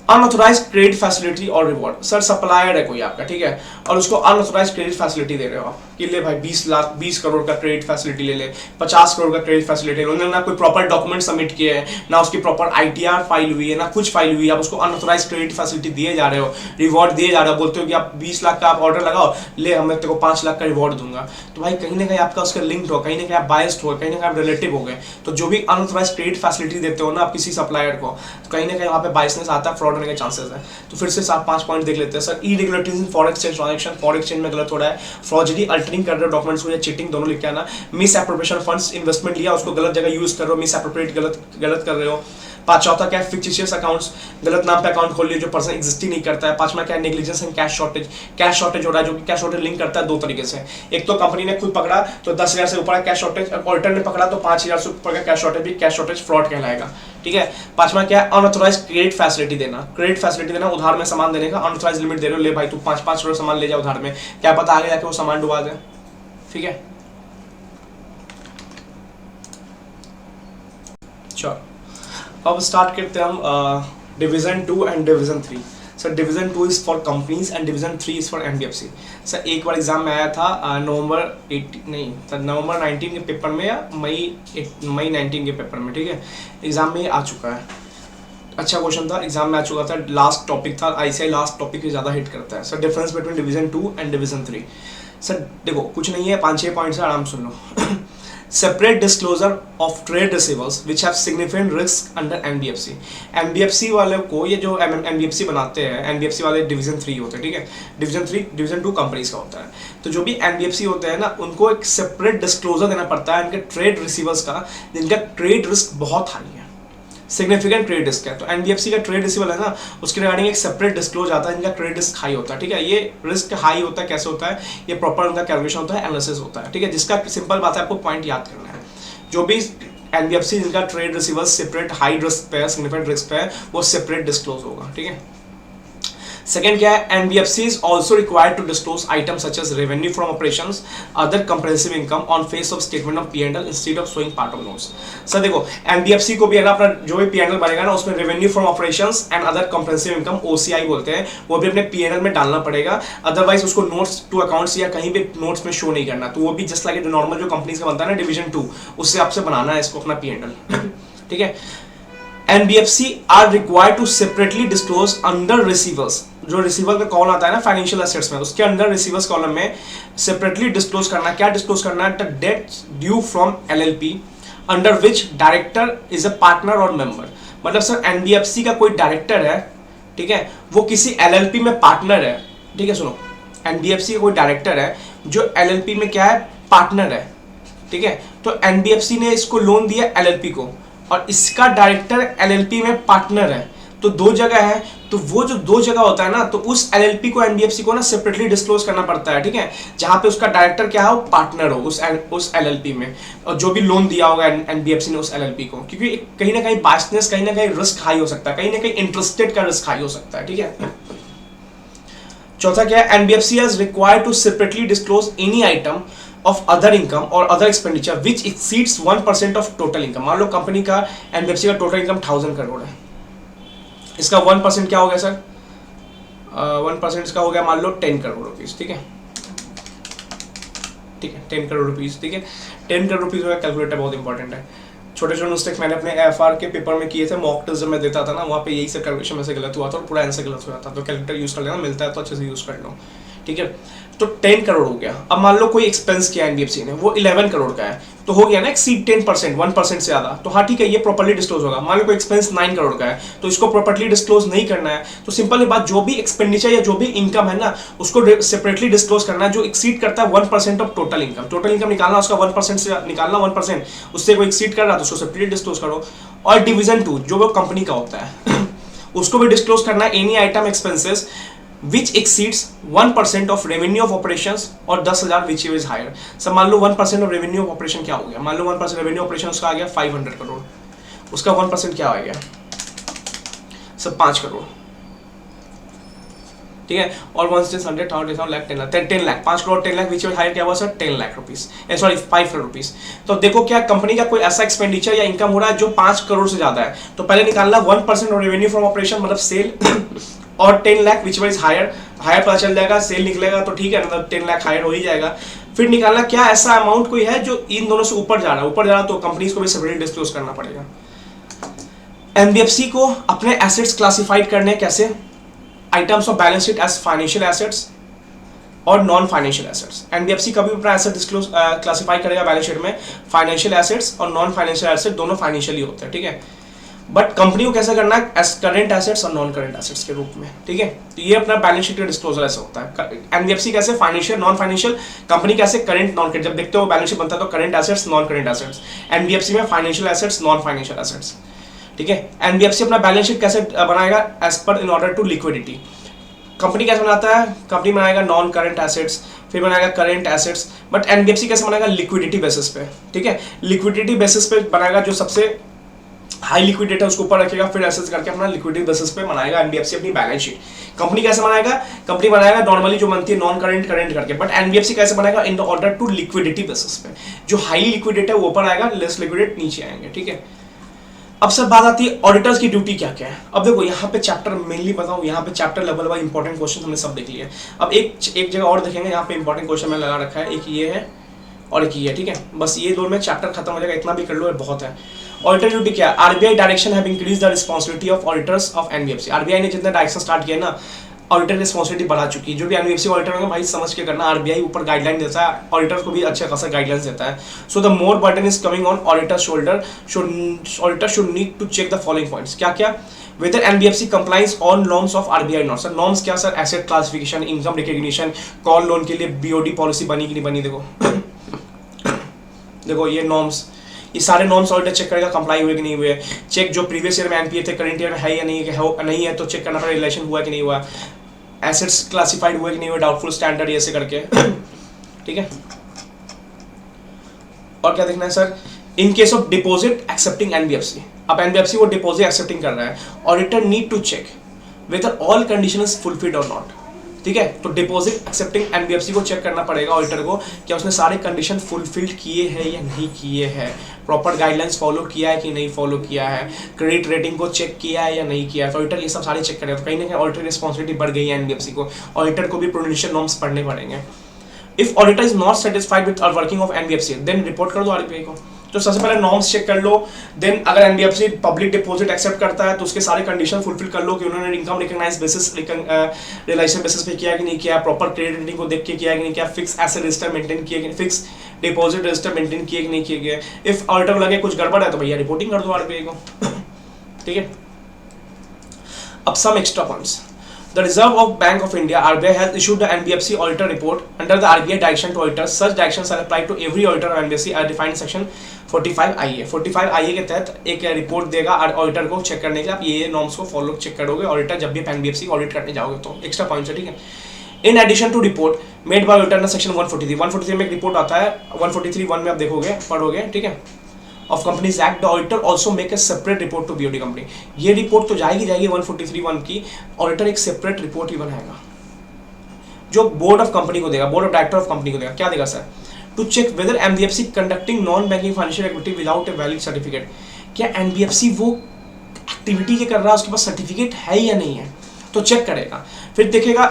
अनऑथोराइज क्रेडिट फैसिलिटी और रिवॉर्ड, सर सप्लायर है कोई आपका, ठीक है, और उसको अनऑथोराइज क्रेडिट फैसिलिटी दे रहे हो आप कि ले भाई 20 करोड़ का क्रेडिट फैसिलिटी ले ले, 50 करोड़ का क्रेडिट फैसिलिटी ले, उन्होंने ना कोई प्रॉपर डॉक्यूमेंट सबमिट किए हैं, ना उसकी प्रॉपर आईटीआर फाइल हुई है, ना कुछ फाइल हुई है, आप उसको अनऑथोराइज क्रेडिट फैसिलिटी दिए जा रहे हो, रिवॉर्ड दिए जा रहे हो, बोलते हो कि आप 20 लाख का आप ऑर्डर लगाओ, ले मैं तेरे को 5 लाख का रिवॉर्ड दूंगा। तो भाई कहीं ना कहीं आपका उसका लिंक्ड हो, कहीं ना कहीं आप बायस्ड हो, कहीं ना कहीं आप रिलेटिव हो गए। तो जो भी अनऑथोराइज क्रेडिट फैसिलिटी देते हो ना आप किसी सप्लायर को, तो कहीं ना कहीं वहाँ पे बायसनेस आता है, फ्रॉड फ्रॉड होने के चांसेस है। तो फिर से 4-5 पॉइंट देख लेते हैं sir. Irregularities in foreign exchange transaction, foreign exchange में गलत हो रहा है, फ्रॉडली अल्टरिंग कर रहे हो डॉक्यूमेंट्स को या चीटिंग, दोनों लिख के आना। मिस एप्रोप्रिएशन फंड्स, इन्वेस्टमेंट लिया उसको गलत जगह यूज कर रहे हो, मिस एप्रोप्रिएट गलत कर रहे हो। चौथा क्या है, फिक्टिशियस अकाउंट्स, गलत नाम पे अकाउंट खोल लिया जो पर्सन एग्जिस्ट ही नहीं करता है। पांचवा क्या है, negligence and cash shortage, cash shortage हो रहा है, जो कि कैश शॉर्टेज लिंक करता है दो तरीके से। एक तो कंपनी ने खुद पकड़ा तो 10,000 से ऊपर कैश शॉर्टेज, ऑडिटर ने पकड़ा तो 5,000 से ऊपर का कैश शॉर्टेज भी कैश शॉर्टेज फ्रॉड कहलाएगा, ठीक है। पांचवा क्या है, अनऑथोराइज क्रेडिट फैसिलिटी देना, क्रेडिट फैसिलिटी देना, उधार में सामान देने का अनऑथोराइज लिमिट दे रहे हो, ले भाई तू 5-5 करोड़ सामान ले जा उधार में, क्या पता आगे जाके वो सामान डुबा दे, ठीक है। चलो अब स्टार्ट करते हैं हम division 2 and division 3। Sir division 2 is for companies and division 3 is for NBFC. Sir एक बार एग्जाम में आया था नवंबर 19 के पेपर में या मई 19 के पेपर में, ठीक है, एग्जाम में आ चुका है। अच्छा क्वेश्चन था, एग्जाम में आ चुका था, लास्ट टॉपिक था, आईसीआई लास्ट टॉपिक ज़्यादा हिट करता है। Sir difference between division 2 and division 3। Sir देखो कुछ नहीं है, 5-6 पॉइंट्स है, आराम सुन लो। Separate disclosure of trade receivers which have significant risk under NBFC. NBFC वाले को, ये जो एनबीएफसी बनाते हैं, एनबीएफसी वाले डिवीजन 3 होते हैं, ठीक है, डिवीजन 2 कंपनीज का होता है। तो जो भी एनबीएफसी होते हैं ना, उनको एक सेपरेट डिस्क्लोजर देना पड़ता है इनके ट्रेड रिसीवर्स का, जिनका ट्रेड रिस्क बहुत हाई है, सिग्निफिकेंट ट्रेड रिस्क है। तो एनबीएफसी का ट्रेड रिसीवर है ना, उसके रिगार्डिंग एक सेपरेट डिस्क्लोज आता है, इनका ट्रेड रिस्क हाई होता है, ठीक है। ये रिस्क हाई होता है, कैसे होता है, ये प्रॉपर उनका कैलकुलेशन होता है, एनालिसिस होता है, ठीक है, जिसका सिंपल बात है, आपको पॉइंट याद करना है। जो भी एनबीएफसी जिनका trade receiver separate high risk पे है, सिग्निफिकेंट रिस्क पे है, वो सेपरेट डिस्क्लोज होगा, ठीक है। सेकेंड क्या है, NBFC is also required to disclose item such as revenue from operations, other comprehensive income on face of statement of P and L instead of showing part of notes. Sir देखो NBFC को भी है ना, अपना जो भी पी&एल बनेगा ना, उसमें revenue from operations and other comprehensive income, OCI बोलते हैं, वो भी अपने पी&एल में डालना पड़ेगा, अदरवाइज उसको नोट्स टू अकाउंट्स या कहीं भी नोट्स में शो नहीं करना। तो वो भी जस्ट लाइक नॉर्मल जो कंपनीज का बनता है ना डिवीजन 2, उससे आपसे बनाना है इसको अपना पी&एल, ठीक है। NBFC are required to separately disclose under receivers, जो रिसीवर का कॉलम आता है ना फाइनेंशियल एसेट्स में, उसके अंदर रिसीवर्स कॉलम में सेपरेटली डिस्क्लोज करना, क्या डिस्क्लोज करना है, the debts due from LLP under which director is a partner और मेंबर। मतलब सर एनबीएफसी का कोई डायरेक्टर है, ठीक है, वो किसी एलएलपी में पार्टनर है, ठीक है, सुनो, एनबीएफसी का कोई डायरेक्टर है जो एलएलपी में क्या है, पार्टनर है, ठीक है। तो एनबीएफसी ने इसको लोन दिया एलएलपी को, और इसका डायरेक्टर एलएलपी में पार्टनर है, तो दो जगह है, तो वो जो दो जगह होता है ना, तो उस एलएलपी को एनबीएफसी को ना सेपरेटली डिस्क्लोज करना पड़ता है, ठीक है, जहां पे उसका डायरेक्टर क्या है, वो पार्टनर हो उस एलएलपी में, और जो भी लोन दिया होगा एनबीएफसी ने उस एलएलपी को, क्योंकि कहीं ना कहीं बायसनेस, कहीं ना कहीं रिस्क हाई हो सकता है, कहीं ना कहीं इंटरेस्टेड का रिस्क हाई हो सकता है, ठीक है। चौथा क्या है, NBFC is required to separately disclose any item of other income और other expenditure which exceeds 1% of total income. मान लो कंपनी का एनबीएफसी का टोटल इनकम 1000 करोड़ है, इसका 1% क्या हो गया सर, 1% इसका हो गया मान लो 10 करोड़ रुपीज, ठीक है, ठीक है, 10 करोड़ रुपीज, ठीक है, 10 करोड़ रुपीज का कैलकुलेटर बहुत इंपॉर्टेंट है। छोटे छोटे मिस्टेक्स मैंने अपने एफआर के पेपर में किए थे, मॉक टेस्ट जब मैं देता था ना, वहाँ पे यही सब कैलकुलेशन में से गलत हुआ था और पूरा आंसर गलत हो जाता, तो कैलकुलेटर यूज कर लेना, मिलता है तो अच्छे से यूज कर लो, ठीक है। तो 10 करोड़ हो गया। अब मान लो कोई एक्सपेंस किया एनबीएफसी ने, वो 11 करोड़ का है, तो हो गया ना एक्सीड 10%, 1% से ज्यादा, तो हाँ ठीक है, ये प्रॉपर्ली डिस्क्लोज होगा। मान लो कोई एक्सपेंस 9 करोड़ का है, तो इसको प्रॉपर्ली डिस्क्लोज नहीं करना है, तो सिंपल बात, जो भी एक्सपेंडिचर या जो भी इनकम है ना, उसको सेपरेटली डिस्क्लोज करना है, जो एक्सीड करता है 1% of total income. Total income निकालना, उसका 1% से निकालना, 1%, उससे कोई एक्सीड कर रहा है तो उसको सेपरेटली डिस्क्लोज करो। और डिवीजन 2 जो वो कंपनी का होता है उसको भी डिस्क्लोज करना है, any item expenses which exceeds 1% of revenue of operations और 10,000 which is higher। सब मान लो 1% of revenue of operation क्या हो गया, मान लो 1% revenue operation उसका आ गया 500 करोड़, उसका 1% क्या आ गया, सब 5 करोड़, ठीक है। और 100 lakh 10 lakh 5 crore 10 lakh which is higher क्या हुआ sir, 10 lakh rupees, sorry 5 crore rupees. तो देखो क्या कंपनी का कोई ऐसा एक्सपेंडिचर या इनकम हो रहा है जो 5 करोड़ से ज्यादा है, तो पहले निकालना 1% ऑफ रेवेन्यू फ्रॉम ऑपरेशन मतलब सेल और 10 लाख विच इज हायर पता चल जाएगा, सेल निकलेगा तो ठीक है, मतलब 10 लाख हायर हो ही जाएगा। फिर निकालना क्या ऐसा अमाउंट कोई है जो इन दोनों से ऊपर जा रहा है, तो कंपनीज को भी सेपरेटली डिस्क्लोज करना पड़ेगा। एनबीएफसी को अपने एसेट्स क्लासिफाइड करने कैसे, items of balance sheet as financial assets और नॉन फाइनेंशियल एसेट्स। एनबीएफसी कभी अपना एसेट डिस्क्लोज क्लासिफाई करेगा बैलेंस शीट में, फाइनेंशियल एसेट्स और नॉन फाइनेंशियल एसेट दोनों फाइनेंशियली होते हैं, ठीक है। बट कंपनी को कैसे करना है, करेंट एसेट्स और नॉन करेंट एसेट्स के रूप में, ठीक है। तो ये अपना बैलेंस शीट का डिस्क्लोजर ऐसा होता है। एनबीएफसी कैसे फाइनेंशियल नॉन फाइनेंशियल, कंपनी कैसे करेंट नॉन करेंट, जब देखते हो बैलेंस शीट बनता है तो current assets non current assets, NBFC में financial assets non financial assets, ठीक है। एनबीएफसी अपना बैलेंस शीट कैसे बनाएगा, as per in order to liquidity. Company कैसे बनाता है, कंपनी बनाएगा नॉन करंट एसेट्स, फिर बनाएगा करंट एसेट्स, बट एनबीएफसी कैसे बनाएगा, लिक्विडिटी बेसिस पे, ठीक है। लिक्विडिटी बेसिस पे बनाएगा, जो सबसे हाई लिक्विडिटी है उसको ऊपर रखेगा, फिर एसेट्स करके अपना लिक्विडिटी बेसिस पे बनाएगा एनबीएफसी अपनी बैलेंस शीट। कंपनी कैसे बनाएगा, कंपनी बनाएगा नॉर्मली जो बनती है नॉन करंट करंट करके, बट एनबीएफसी कैसे बनाएगा, in order to liquidity basis पे। जो हाई लिक्विडिटी है वो ऊपर आएगा, लेस लिक्विडिटी नीचे आएंगे, ठीक है। अब सर बात आती है ऑडिटर्स की ड्यूटी क्या क्या है। अब देखो यहाँ पे चैप्टर मेनली बताऊँ, यहाँ पे chapter level wise important question हमने सब देख लिए। अब एक जगह और देखेंगे, यहाँ पे इंपॉर्टेंट क्वेश्चन मैंने लगा रखा है, एक ये है और एक ये है, ठीक है। बस ये दो में चैप्टर खत्म हो जाएगा, इतना भी कर लो बहुत है। ऑडिटर ड्यूटी क्या है, RBI direction have increase the responsibility of auditors of NBFC. RBI ने जितना डायरेक्शन स्टार्ट किया ना, ऑडिटर रिस्पांसिबिलिटी बढ़ा चुकी है। जो भी एनबीएफसी ऑडिटर होंगे भाई समझ के करना, आरबीआई ऊपर गाइडलाइन देता है, ऑडिटर्स को भी अच्छा खासा गाइडलाइंस देता है। So the more burden is coming on auditor shoulder, auditor should need to check the following points. क्या क्या, whether NBFC complies on norms of RBI norms। Sir norms क्या sir, asset classification, income recognition, call loan के लिए BOD policy बनी कि नहीं बनी। देखो देखो ये नॉर्म्स, ये सारे नॉर्म्स ऑडिटर चेक करेगा कंप्लाई हुए कि नहीं हुए। चेक जो प्रीवियस ईयर में एनपीए थे करंट ईयर में है या नहीं है तो चेक करना पड़ेगा, रिलेशन हुआ कि नहीं हुआ, एसेट्स क्लासिफाइड हुए कि नहीं हुए, डाउटफुल स्टैंडर्ड ऐसे करके, ठीक है। और क्या देखना है sir, in case of deposit accepting NBFC. अब एनबीएफसी वो डिपॉजिट एक्सेप्टिंग कर रहा है, auditor need to check whether all conditions fulfilled और नॉट, ठीक है। तो डिपॉजिट एक्सेप्टिंग एनबीएफसी को चेक करना पड़ेगा ऑडिटर को, क्या उसने सारे कंडीशन फुलफिल्ड किए हैं या नहीं किए हैं, प्रॉपर गाइडलाइंस फॉलो किया है कि नहीं फॉलो किया है, क्रेडिट रेटिंग को चेक किया है या नहीं किया है। तो ऑडिटर ये सब सारे चेक करेगा। तो कहीं ना कहीं ऑडिटर रिस्पॉन्सिबिलिटी बढ़ गई है एनबीएफसी को, ऑडिटर को भी प्रूडेंशियल नॉर्म्स पढ़ने पड़ेंगे। If auditor is not satisfied with working of NBFC then report कर दो आरबीआई को। तो सबसे पहले नॉर्म्स चेक कर लो, देन अगर एनबीएफसी पब्लिक डिपॉजिट एक्सेप्ट करता है तो उसके सारे कंडीशन फुलफिल कर लो कि उन्होंने income recognise basis realisation basis पे किया कि नहीं किया, प्रॉपर क्रेडिट रेटिंग को देख के किया कि नहीं किया, फिक्स एसेट रजिस्टर मेंटेन किया कि नहीं, फिक्स डिपॉजिट रजिस्टर मेंटेन किए कि नहीं किए गए। इफ ऑडिटर लगे कुछ गड़बड़ है तो भैया रिपोर्टिंग कर दो आरबीआई को, ठीक है। अब some extra points, The Reserve of Bank of India (RBI) has issued the NBFC auditor report under the RBI direction to auditors. Such directions are applied to every auditor of NBFC as defined section 45 IA। 45 IA के तहत एक report देगा auditor को check करने के लिए, आप ये नॉर्म्स को फॉलो चेक करोगे ऑडिटर जब भी एनबीएफसी ऑडिट करने जाओगे तो। एक्स्ट्रा पॉइंट्स है, ठीक है। In addition to report made by auditor section 143 में एक रिपोर्ट आता है, 143(1) में आप देखोगे पढ़ोगे, ठीक है। Of companies act, the auditor also make a separate report to BOD company. ये रिपोर्ट तो जाएगी 143(1) की, ऑडिटर एक सेपरेट रिपोर्ट ही बनाएगा जो बोर्ड ऑफ कंपनी को देगा, board of director of company को देगा। क्या देगा sir, to check whether NBFC conducting non banking financial activity without a valid certificate. क्या एनबीएफसी वो एक्टिविटी जो कर रहा है उसके पास सर्टिफिकेट है या नहीं है, तो चेक करेगा। फिर देखेगा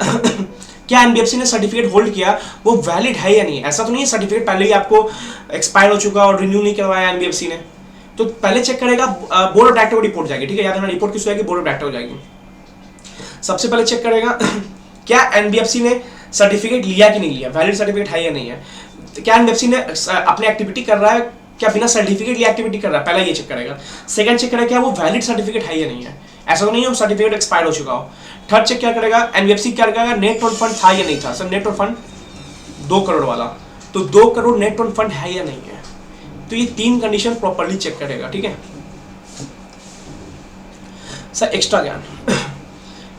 क्या एनबीएफसी ने सर्टिफिकेट होल्ड किया वो वैलिड है या नहीं। ऐसा तो नहीं है सर्टिफिकेट पहले ही आपको एक्सपायर हो चुका और रिन्यू नहीं करवाया एनबीएफसी ने, तो पहले चेक करेगा। बोर्ड ऑफ डायरेक्टर को रिपोर्ट जाएगी, ठीक है, याद रखना रिपोर्ट किस जाएगी, बोर्ड ऑफ डायरेक्टर हो जाएगी। सबसे पहले चेक करेगा क्या एनबीएफसी ने सर्टिफिकेट लिया कि नहीं लिया, वैलिड सर्टिफिकेट है या नहीं है। क्या एनबीएफसी ने अपनी एक्टिविटी कर रहा है, क्या बिना सर्टिफिकेट लिया एक्टिविटी कर रहा है, पहले ये चेक करेगा। सेकंड चेक करेगा क्या वो वैलिड सर्टिफिकेट है या नहीं है, ऐसा तो नहीं है सर्टिफिकेट एक्सपायर हो चुका हो। थर्ड चेक क्या करेगा, एनबीएफसी क्या करेगा, नेट ऑन फंड था या नहीं था। Sir net on fund 2 crore वाला, तो 2 करोड़ नेट ऑन फंड है या नहीं है। तो ये 3 कंडीशन प्रॉपर्ली चेक करेगा, ठीक है। सर एक्स्ट्रा ज्ञान,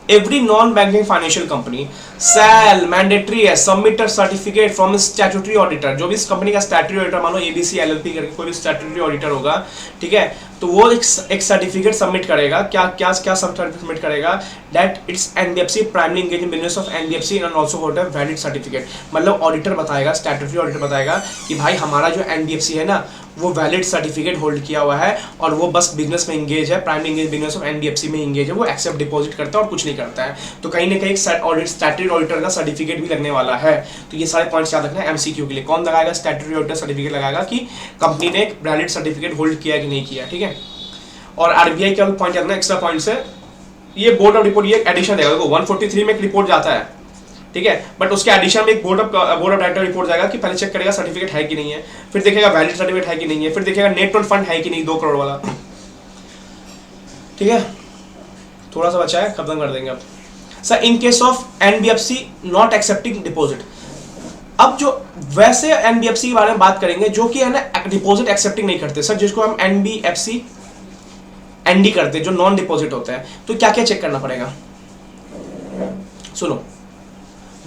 every non-banking financial company shall mandatory है submit a certificate from statutory auditor। जो भी इस कंपनी का स्टैट्यूटरी ऑडिटर, मानो एबीसी एलएलपी करके कोई भी स्टैट्यूटरी ऑडिटर होगा, ठीक है, तो वो एक सर्टिफिकेट सबमिट करेगा। क्या क्या क्या सबमिट करेगा, that it's NBFC primary engage in business of NBFC and also hold a valid certificate. मतलब ऑडिटर बताएगा, स्टैट्यूटरी ऑडिटर बताएगा कि भाई हमारा जो एनबीएफसी है ना वो वैलिड सर्टिफिकेट होल्ड किया हुआ है और वो बस बिजनेस में इंगेज है, primary engage business of NBFC में इंगेज है, वो एक्सेप्ट डिपॉजिट करता है और कुछ नहीं करता है। तो कहीं ना कहीं स्टैट्यूटरी ऑडिटर का सर्टिफिकेट भी लगने वाला है। तो ये सारे पॉइंट्स याद रखना है एमसीक्यू के लिए। कौन लगाएगा, स्टैट्यूटरी ऑडिटर सर्टिफिकेट लगाएगा कि कंपनी ने एक वैलिड सर्टिफिकेट होल्ड किया कि नहीं किया, ठीक है। और आरबीआई का पॉइंट याद रखना, एक्स्ट्रा पॉइंट्स है, ये बोर्ड ऑफ रिपोर्ट, ये एडिशन देगा। देखो 143 में एक रिपोर्ट जाता है, ठीक है, बट उसके एडिशन में एक बोर्ड ऑफ डायरेक्टर रिपोर्ट जाएगा कि पहले चेक करेगा सर्टिफिकेट है कि नहीं है, फिर देखेगा वैलिड सर्टिफिकेट है कि नहीं है, फिर देखेगा नेट ऑन फंड है कि नहीं 2 करोड़ वाला, ठीक है, थोड़ा सा बचा है, खत्म कर देंगे अब। Sir in case of NBFC not accepting deposit, अब जो वैसे एनबीएफसी के बारे में बात करेंगे जो कि है ना डिपॉजिट एक्सेप्टिंग नहीं करते सर, जिसको हम एनबीएफसी एनडी करते हैं, जो नॉन डिपॉजिट होता है, तो क्या क्या चेक करना पड़ेगा, सुनो।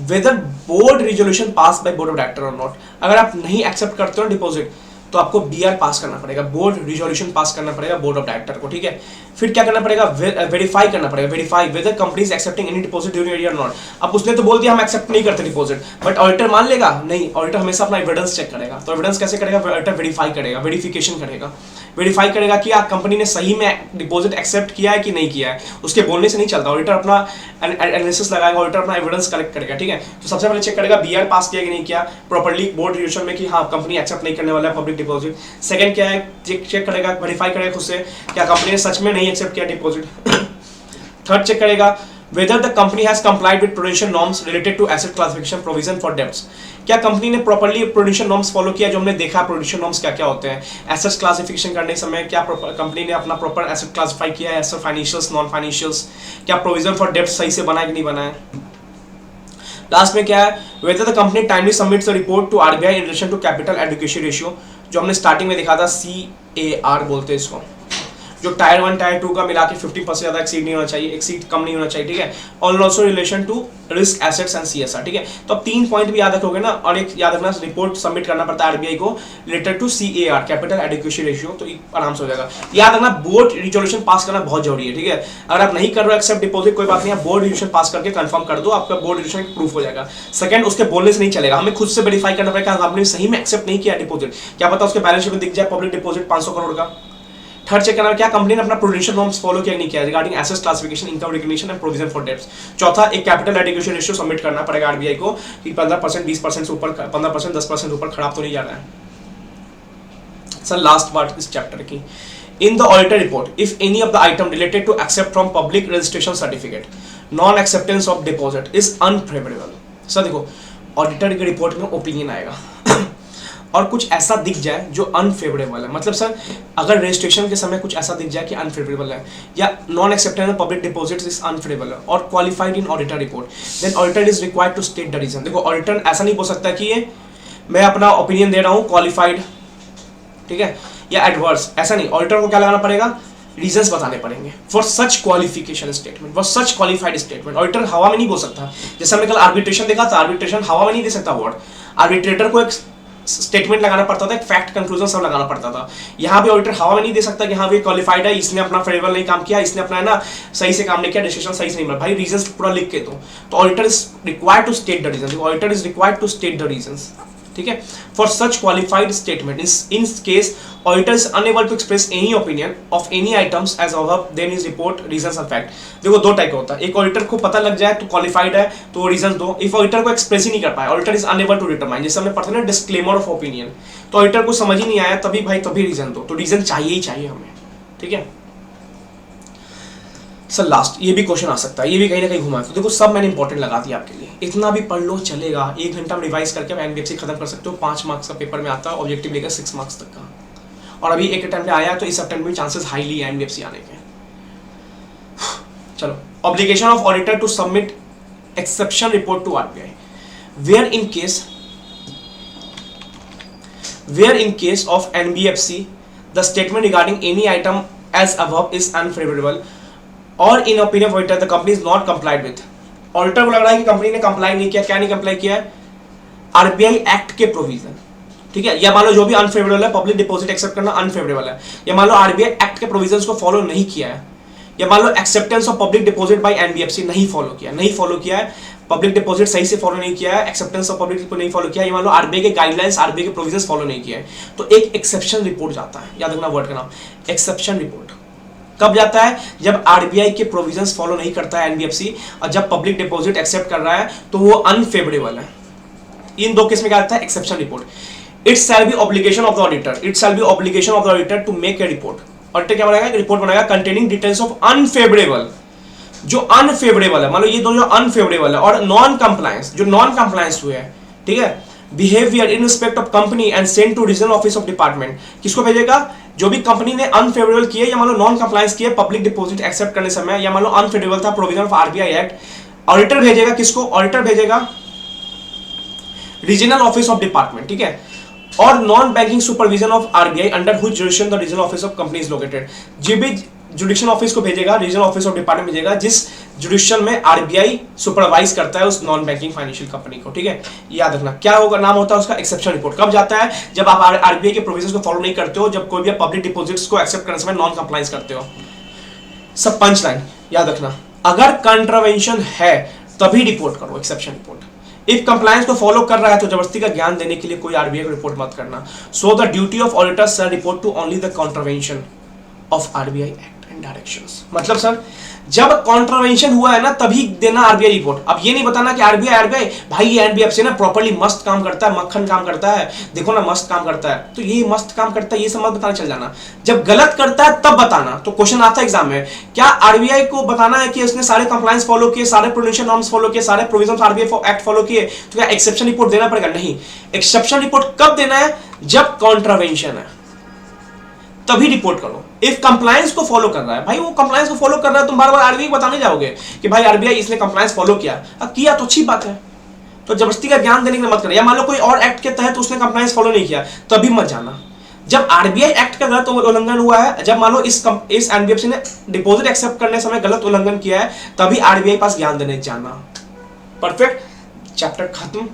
Whether board resolution pass by board of director और नॉट, अगर आप नहीं एक्सेप्ट करते हो डिपॉजिट तो आपको बीआर पास करना पड़ेगा, बोर्ड रिजोल्यूशन पास करना पड़ेगा बोर्ड ऑफ डायरेक्टर को, ठीक है। फिर क्या करना पड़ेगा, वेरीफाई करना पड़ेगा, verify whether company is accepting any deposit during year और नॉट। अब उसने तो बोल दिया हम एक्सेप्ट नहीं करते डिपॉजिट, बट ऑडिटर मान लेगा नहीं, ऑडिटर हमेशा अपना एविडेंस चेक करेगा। तो एविडेंस कैसे करेगा, ऑडिटर वेरीफाई करेगा, वेरिफिकेशन करेगा, वेरीफाई करेगा कि कंपनी ने सही में डिपॉजिट एक्सेप्ट किया है कि नहीं किया है, उसके बोलने से नहीं चलता। ऑडिटर अपना एनालिसिस लगाएगा, ऑडिटर अपना एविडेंस कलेक्ट करेगा, ठीक है। तो सबसे पहले चेक करेगा बीआर पास किया कि नहीं किया प्रॉपर्ली बोर्ड रिजोल्यूशन में कि हाँ कंपनी एक्सेप्ट नहीं करने वाला है पब्लिक डिपॉजिट। सेकंड क्या है, चेक करेगा, वेरीफाई करेगा खुद से क्या कंपनी ने सच में नहीं एक्सेप्ट किया डिपॉजिट। थर्ड चेक करेगा whether the company has complied with prudential norms related to asset classification provision for debts, क्या कंपनी ने प्रॉपर्ली प्रूडेंशियल नॉर्म्स फॉलो किया, जो हमने देखा प्रूडेंशियल नॉर्म्स क्या क्या होते हैं, एसेट्स क्लासिफिकेशन करने के समय क्या कंपनी ने अपना प्रॉपर एसेट क्लासिफाई किया है, एसेट फाइनेंशियल्स नॉन फाइनेंशियल्स, क्या प्रोविजन फॉर डेब्ट सही से बना है कि नहीं बना है। लास्ट में क्या है, whether the company timely submits a report to RBI in relation to capital adequacy ratio, जो हमने स्टार्टिंग में देखा था CAR बोलते हैं इसको, जो टायर 1 टायर 2 का मिला के 50% ज्यादा एक्सीड नहीं होना चाहिए, एक्सीड कम नहीं होना चाहिए, ठीक है। और also relation to risk assets and CSR, ठीक है। तो अब 3 पॉइंट भी याद रखोगे ना, और एक याद रखना रिपोर्ट सबमिट करना पड़ता है आरबीआई को related to CAR capital adequacy ratio, तो आराम से हो जाएगा। याद रखना बोर्ड रिजोल्यूशन पास करना बहुत जरूरी है, ठीक है। अगर आप नहीं कर रहे हो एक्सेप्ट डिपॉजिट कोई बात नहीं, आप बोर्ड रिजोल्यूशन पास करके कंफर्म कर दो, आपका बोर्ड रिजोल्यूशन प्रूफ हो जाएगा। सेकंड, उसके बोलने से नहीं चलेगा, हमें खुद से वेरीफाई करना पड़ेगा कंपनी सही में एक्सेप्ट नहीं किया डिपॉजिट, क्या पता उसके बैलेंस शीट में दिख जाए पब्लिक डिपॉजिट 500 करोड़ का। थर्ड चेक करना क्या कंपनी ने अपना प्रूडेंशियल नॉर्म्स फॉलो किया नहीं किया regarding assets classification, income recognition and provision for debts. चौथा, एक कैपिटल एडिक्वेसी रेशियो सबमिट करना पड़ेगा आरबीआई को कि 15% 20% से ऊपर 15% 10% ऊपर खराब तो नहीं जा रहा है। सर लास्ट पार्ट इस चैप्टर की, in the auditor report if any of the item related to except from public registration certificate non acceptance of deposit is unfavourable. Sir देखो ऑडिटर की रिपोर्ट में ओपिनियन आएगा और कुछ ऐसा दिख जाए जो अनफेवरेबल है, मतलब सर अगर रजिस्ट्रेशन के समय कुछ ऐसा दिख जाए कि अनफेवरेबल है या non acceptance of public deposits is unfavourable है और qualified in auditor report, then auditor is required to state the reason. देखो ऑडिटर ऐसा नहीं बोल सकता कि ये मैं अपना ओपिनियन दे रहा हूँ क्वालिफाइड, ठीक है, या एडवर्स, ऐसा नहीं। ऑडिटर को क्या लगाना पड़ेगा, रीजंस बताने पड़ेंगे for such qualification statement, for such qualified statement. Auditor हवा में नहीं बोल सकता, जैसे हमने कल आर्बिट्रेशन देखा था, आर्बिट्रेशन हवा में नहीं दे सकता वर्ड, आर्बिट्रेटर को एक स्टेटमेंट लगाना पड़ता था, एक फैक्ट कंक्लूजन सब लगाना पड़ता था। यहाँ भी ऑडिटर हवा में नहीं दे सकता कि हाँ ये क्वालिफाइड है, इसने अपना फेवरेबल नहीं काम किया, इसने अपना है ना सही से काम नहीं किया, डिसीजन सही से नहीं मिला, भाई रीजंस पूरा लिख के दो। तो auditor is required to state the reason, auditor is required to state the reasons, ठीक है, for such qualified statement. In case auditor is unable to express any opinion of any items as above, then is report reasons and fact. देखो दो type का होता है, एक auditor को पता लग जाए तो क्वालिफाइड है तो रीजन दो, इफ ऑडिटर को एक्सप्रेस ही नहीं कर पाए, auditor is unable to determine, जैसे हमने पढ़ा ना डिस्क्लेमर ऑफ ओपिनियन, तो ऑडिटर को समझ ही नहीं आया तभी भाई तभी रीजन दो, तो रीजन चाहिए ही चाहिए हमें, ठीक है। सर लास्ट ये भी क्वेश्चन आ सकता है, ये भी कहीं ना कहीं घुमा, तो देखो सब मैंने इंपॉर्टेंट लगा दिया आपके लिए, इतना भी पढ़ लो चलेगा, 1 घंटा में रिवाइज करके आप एनबीएफसी खत्म कर सकते हो। 5 मार्क्स का पेपर में आता है, ऑब्जेक्टिव लेकर 6 मार्क्स तक का, और अभी एक अटेम्प्ट में आया तो इस अटेम्प्ट में चांसेस हाईली है एनबीएफसी आने के। चलो, obligation of auditor to submit exception report to RBI, where in case of NBFC the statement regarding any item as above is unfavourable और in opinion of auditor the company is not complied with. Auditor को लग रहा है कि company ने comply नहीं किया, क्या नहीं कंप्लाई किया है, आरबीआई एक्ट के प्रोविजन, ठीक है, या मान लो जो भी अनफेवरेबल है, पब्लिक डिपॉजिट एक्सेप्ट करना अनफेवरेबल है, या मान लो आरबीआई एक्ट के प्रोविजंस को फॉलो नहीं किया है, या मान लो acceptance of public deposit by NBFC नहीं फॉलो किया है, पब्लिक डिपॉजिट सही से फॉलो नहीं किया है, एक्सेप्टेंस ऑफ पब्लिक नहीं फॉलो किया है, मान लो आरबीआई के गाइडलाइंस आरबीआई के प्रोविजंस फॉलो नहीं किया है, तो एक एक्सेप्शन रिपोर्ट जाता है, याद रखना वर्ड का नाम एक्सेप्शन रिपोर्ट। कब जाता है, जब आरबीआई के प्रोविजंस फॉलो नहीं करता है एनबीएफसी, और जब पब्लिक डिपॉजिट एक्सेप्ट कर रहा है तो वो अनफेवरेबल है। इन दो केस में क्या आता है, exception report. It shall be obligation of the auditor to make a report. Auditor क्या बनाएगा, रिपोर्ट बनाएगा कंटेनिंग डिटेल्स ऑफ अनफेवरेबल, जो अनफेवरेबल है, मान लो ये दोनों जो अनफेवरेबल है, और नॉन कंप्लायंस, जो नॉन कंप्लायंस हुए हैं, ठीक है, behaviour in respect of company and send to regional office of department, किसको भेजेगा, जो भी कंपनी ने अनफेवरेबल किए या मान लो नॉन कंप्लायंस किए पब्लिक डिपॉजिट एक्सेप्ट करने समय, या मान लो अनफेवरेबल था provision of RBI act, auditor भेजेगा किसको? ऑडिटर भेजेगा रीजनल ऑफिस ऑफ डिपार्टमेंट, ठीक है, और non banking supervision of RBI under हुच जुडिक्शन the regional office of company is located. जो भी जुडिक्शन ऑफिस को भेजेगा, रीजनल ऑफिस ऑफ डिपार्टमेंट भेजेगा जिस जुडिक्शन में आरबीआई सुपरवाइज करता है उस नॉन बैंकिंग फाइनेंशियल कंपनी को, ठीक है। याद रखना क्या होगा, नाम होता है उसका एक्सेप्शन रिपोर्ट। कब जाता है? जब आप आरबीआई के प्रोविजंस को फॉलो नहीं करते हो, जब कोई भी पब्लिक डिपॉजिट्स को एक्सेप्ट करने समय नॉन कंप्लायंस करते हो। सब पंच लाइन याद रखना, अगर कंट्रावेंशन है तभी रिपोर्ट करो, एक्सेप्शन रिपोर्ट। इफ कंप्लायंस को फॉलो कर रहा है तो जबरदस्ती का ज्ञान देने के लिए कोई आरबीआई को रिपोर्ट मत करना। So the duty of auditors sir report to only the contravention of RBI act and directions. मतलब सर जब कॉन्ट्रावेंशन हुआ है ना तभी देना आरबीआई रिपोर्ट। अब ये नहीं बताना कि आरबीआई भाई ये एनबीएफसी ना प्रॉपर्ली मस्त काम करता है, मक्खन काम करता है, देखो ना मस्त काम करता है, तो ये मस्त काम करता है ये सब मत बताना, चल जाना। जब गलत करता है तब बताना। तो क्वेश्चन आता है एग्जाम में, क्या आरबीआई को बताना है कि उसने सारे कंप्लायंस फॉलो किए, सारे प्रूडेंशियल नॉर्म्स फॉलो किए, सारे प्रोविजंस आरबीआई एक्ट फॉलो किए, तो क्या एक्सेप्शन रिपोर्ट देना पड़ेगा? नहीं। एक्सेप्शन रिपोर्ट कब देना है? जब कॉन्ट्रावेंशन है तभी रिपोर्ट करो। इफ कंप्लायंस को फॉलो कर रहा है, भाई वो कंप्लायंस को फॉलो कर रहा है, तुम बार बार आरबीआई को बताने जाओगे कि भाई आरबीआई इसने कंप्लायंस फॉलो किया, अब किया तो अच्छी बात है, तो जबरदस्ती का ज्ञान देने के लिए मत करो। या मान लो कोई और एक्ट के तहत उसने कंप्लायंस फॉलो नहीं किया, तभी मत जाना। जब आरबीआई एक्ट का गलत उल्लंघन हुआ है, जब मान लो इस एनबीएफसी ने डिपॉजिट एक्सेप्ट करने समय गलत उल्लंघन किया है, तभी आरबीआई पास ज्ञान देने जाना। परफेक्ट, चैप्टर खत्म।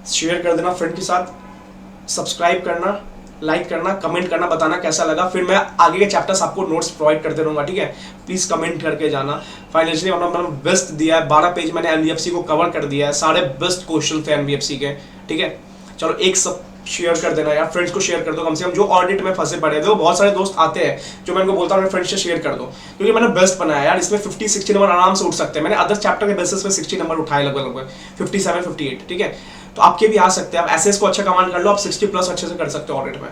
शेयर कर देना फ्रेंड के साथ, सब्सक्राइब करना, लाइक करना, कमेंट करना, बताना कैसा लगा। फिर मैं आगे के चैप्टर्स आपको नोट्स प्रोवाइड करते रहूंगा, ठीक है। प्लीज कमेंट करके जाना। फाइनेंशियली मैंने बेस्ट दिया है, 12 पेज मैंने एनबीएफसी को कवर कर दिया है, सारे बेस्ट क्वेश्चन थे एनबीएफसी के, ठीक है। चलो एक सब शेयर कर देना यार, फ्रेंड्स को शेयर कर दो कम से कम, जो ऑडिट में फंसे पड़े थे। बहुत सारे दोस्त आते हैं जो मैं उनको बोलता हूँ फ्रेंड्स से शेयर कर दो, क्योंकि मैंने बेस्ट बनाया यार। इसमें 50-60 नंबर आराम से उठ सकते हैं। मैंने अदर चैप्टर के बेसिस पे 60 नंबर उठाए, लगभग 57-58, ठीक है। तो आपके भी आ सकते हैं। आप एसएस को अच्छा कमांड कर लो, आप 60+ अच्छे से कर सकते हो ऑडिट में।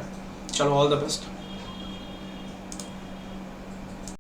चलो ऑल द बेस्ट।